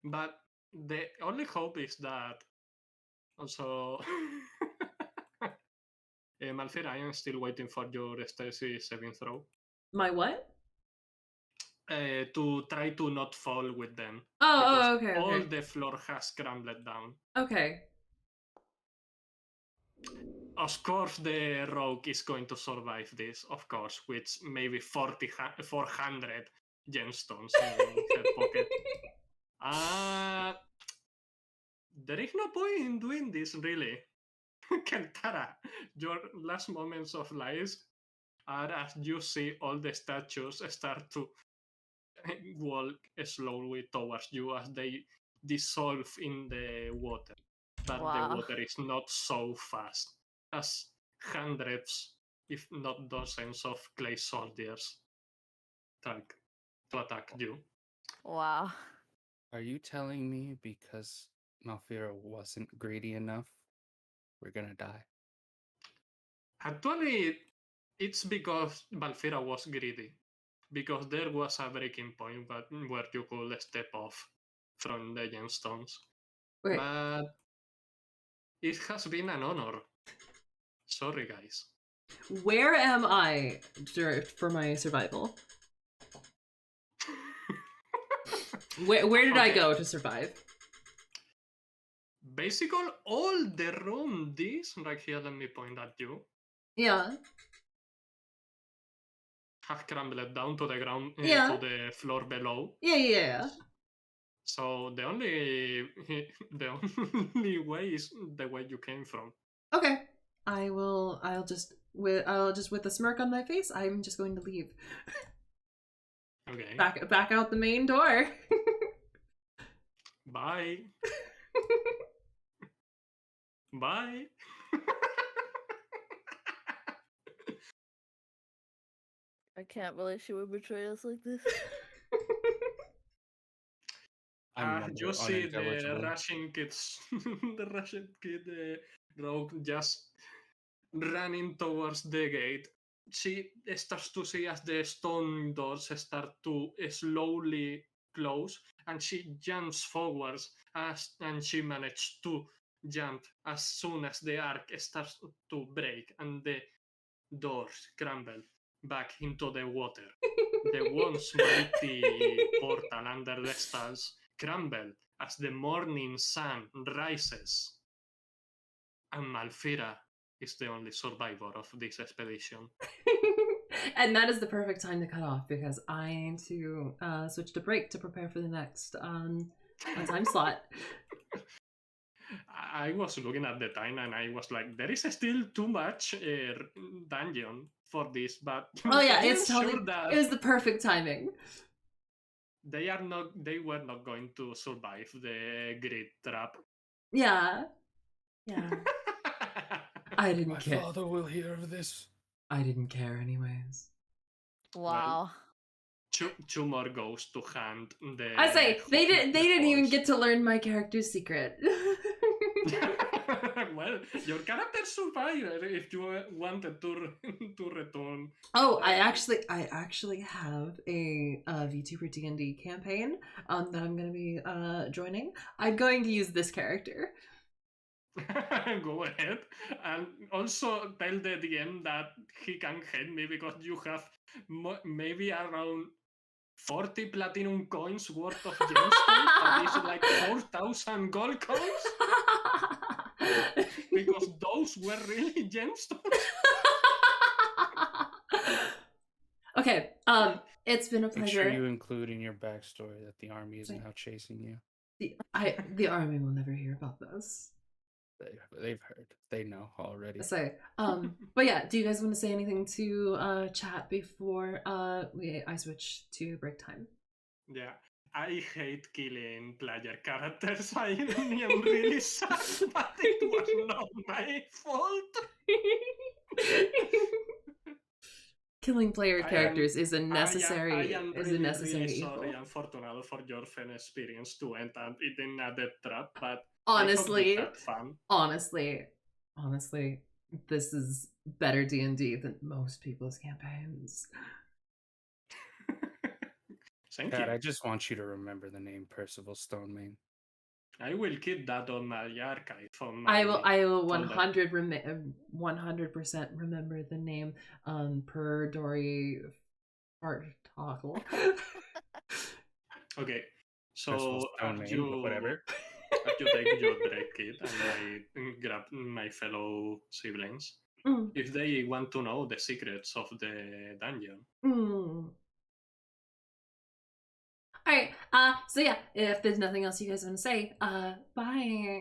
But the only hope is that also Malfira, I am still waiting for your stasis saving throw. My what? To try to not fall with them. Oh, okay, All okay. the floor has crumbled down. Okay. Of course, the rogue is going to survive this, of course, with maybe 400 gemstones in her pocket. There is no point in doing this, really. Keltara, your last moments of life are as you see all the statues start to walk slowly towards you as they dissolve in the water. But Wow. the water is not so fast as hundreds, if not dozens, of clay soldiers try to attack you. Wow. Are you telling me because Malfira wasn't greedy enough, we're gonna die? Actually, it's because Malfira was greedy. Because there was a breaking point where you could step off from the gemstones. Wait. But it has been an honor. Sorry, guys. Where am I for my survival? Where did I go to survive? Basically, all the room, this, right here, let me point at you, Yeah. have crumbled down to the ground, Yeah. to the floor below. Yeah. So the only way is the way you came from. Okay. I'll just with a smirk on my face, I'm just going to leave. Okay. Back out the main door. Bye. Bye. I can't believe she would betray us like this. You see the Russian kids, the Russian kid rogue just running towards the gate. She starts to see as the stone doors start to slowly close, and she jumps forwards and she managed to jump as soon as the arc starts to break and the doors crumble back into the water. The once mighty portal under the stars crumble as the morning sun rises. And Malfira is the only survivor of this expedition. And that is the perfect time to cut off because I need to switch to break to prepare for the next time slot. I was looking at the time and I was like, there is still too much dungeon for this, but Oh yeah, I am it's totally sure that it was the perfect timing. they were not going to survive the grid trap. Yeah. Yeah. I didn't care. My father will hear of this. I didn't care anyways. Wow. Two more goes to hand the I say they didn't even horse. get to learn my character's secret. Well, your character survived if you wanted to return. Oh, I actually have a VTuber D&D campaign that I'm gonna be joining. I'm going to use this character. Go ahead, and also tell the DM that he can help me because you have maybe around 40 platinum coins worth of gemstones. That is like 4,000 gold coins. Because those were really gemstones. Okay, it's been a Make pleasure. sure you include in your backstory that the army is now chasing you. The army will never hear about this. They've heard. They know already. So, but yeah, do you guys want to say anything to chat before I switch to break time? Yeah, I hate killing player characters. I am really sad, but it was not my fault. Killing player characters is a necessary I am really evil. sorry, Unfortunado, for your fan experience to end up in a death trap, but honestly, I hope you had fun. Honestly, this is better D&D than most people's campaigns. Thank Dad, you. I just want you to remember the name Percival Stonemane. I will keep that on my archive. I will 100% remember the name per Dory Fartoggle. Okay, so whatever. After you take your break, kid, and I grab my fellow siblings. If they want to know the secrets of the dungeon. Alright, so yeah, if there's nothing else you guys want to say, bye.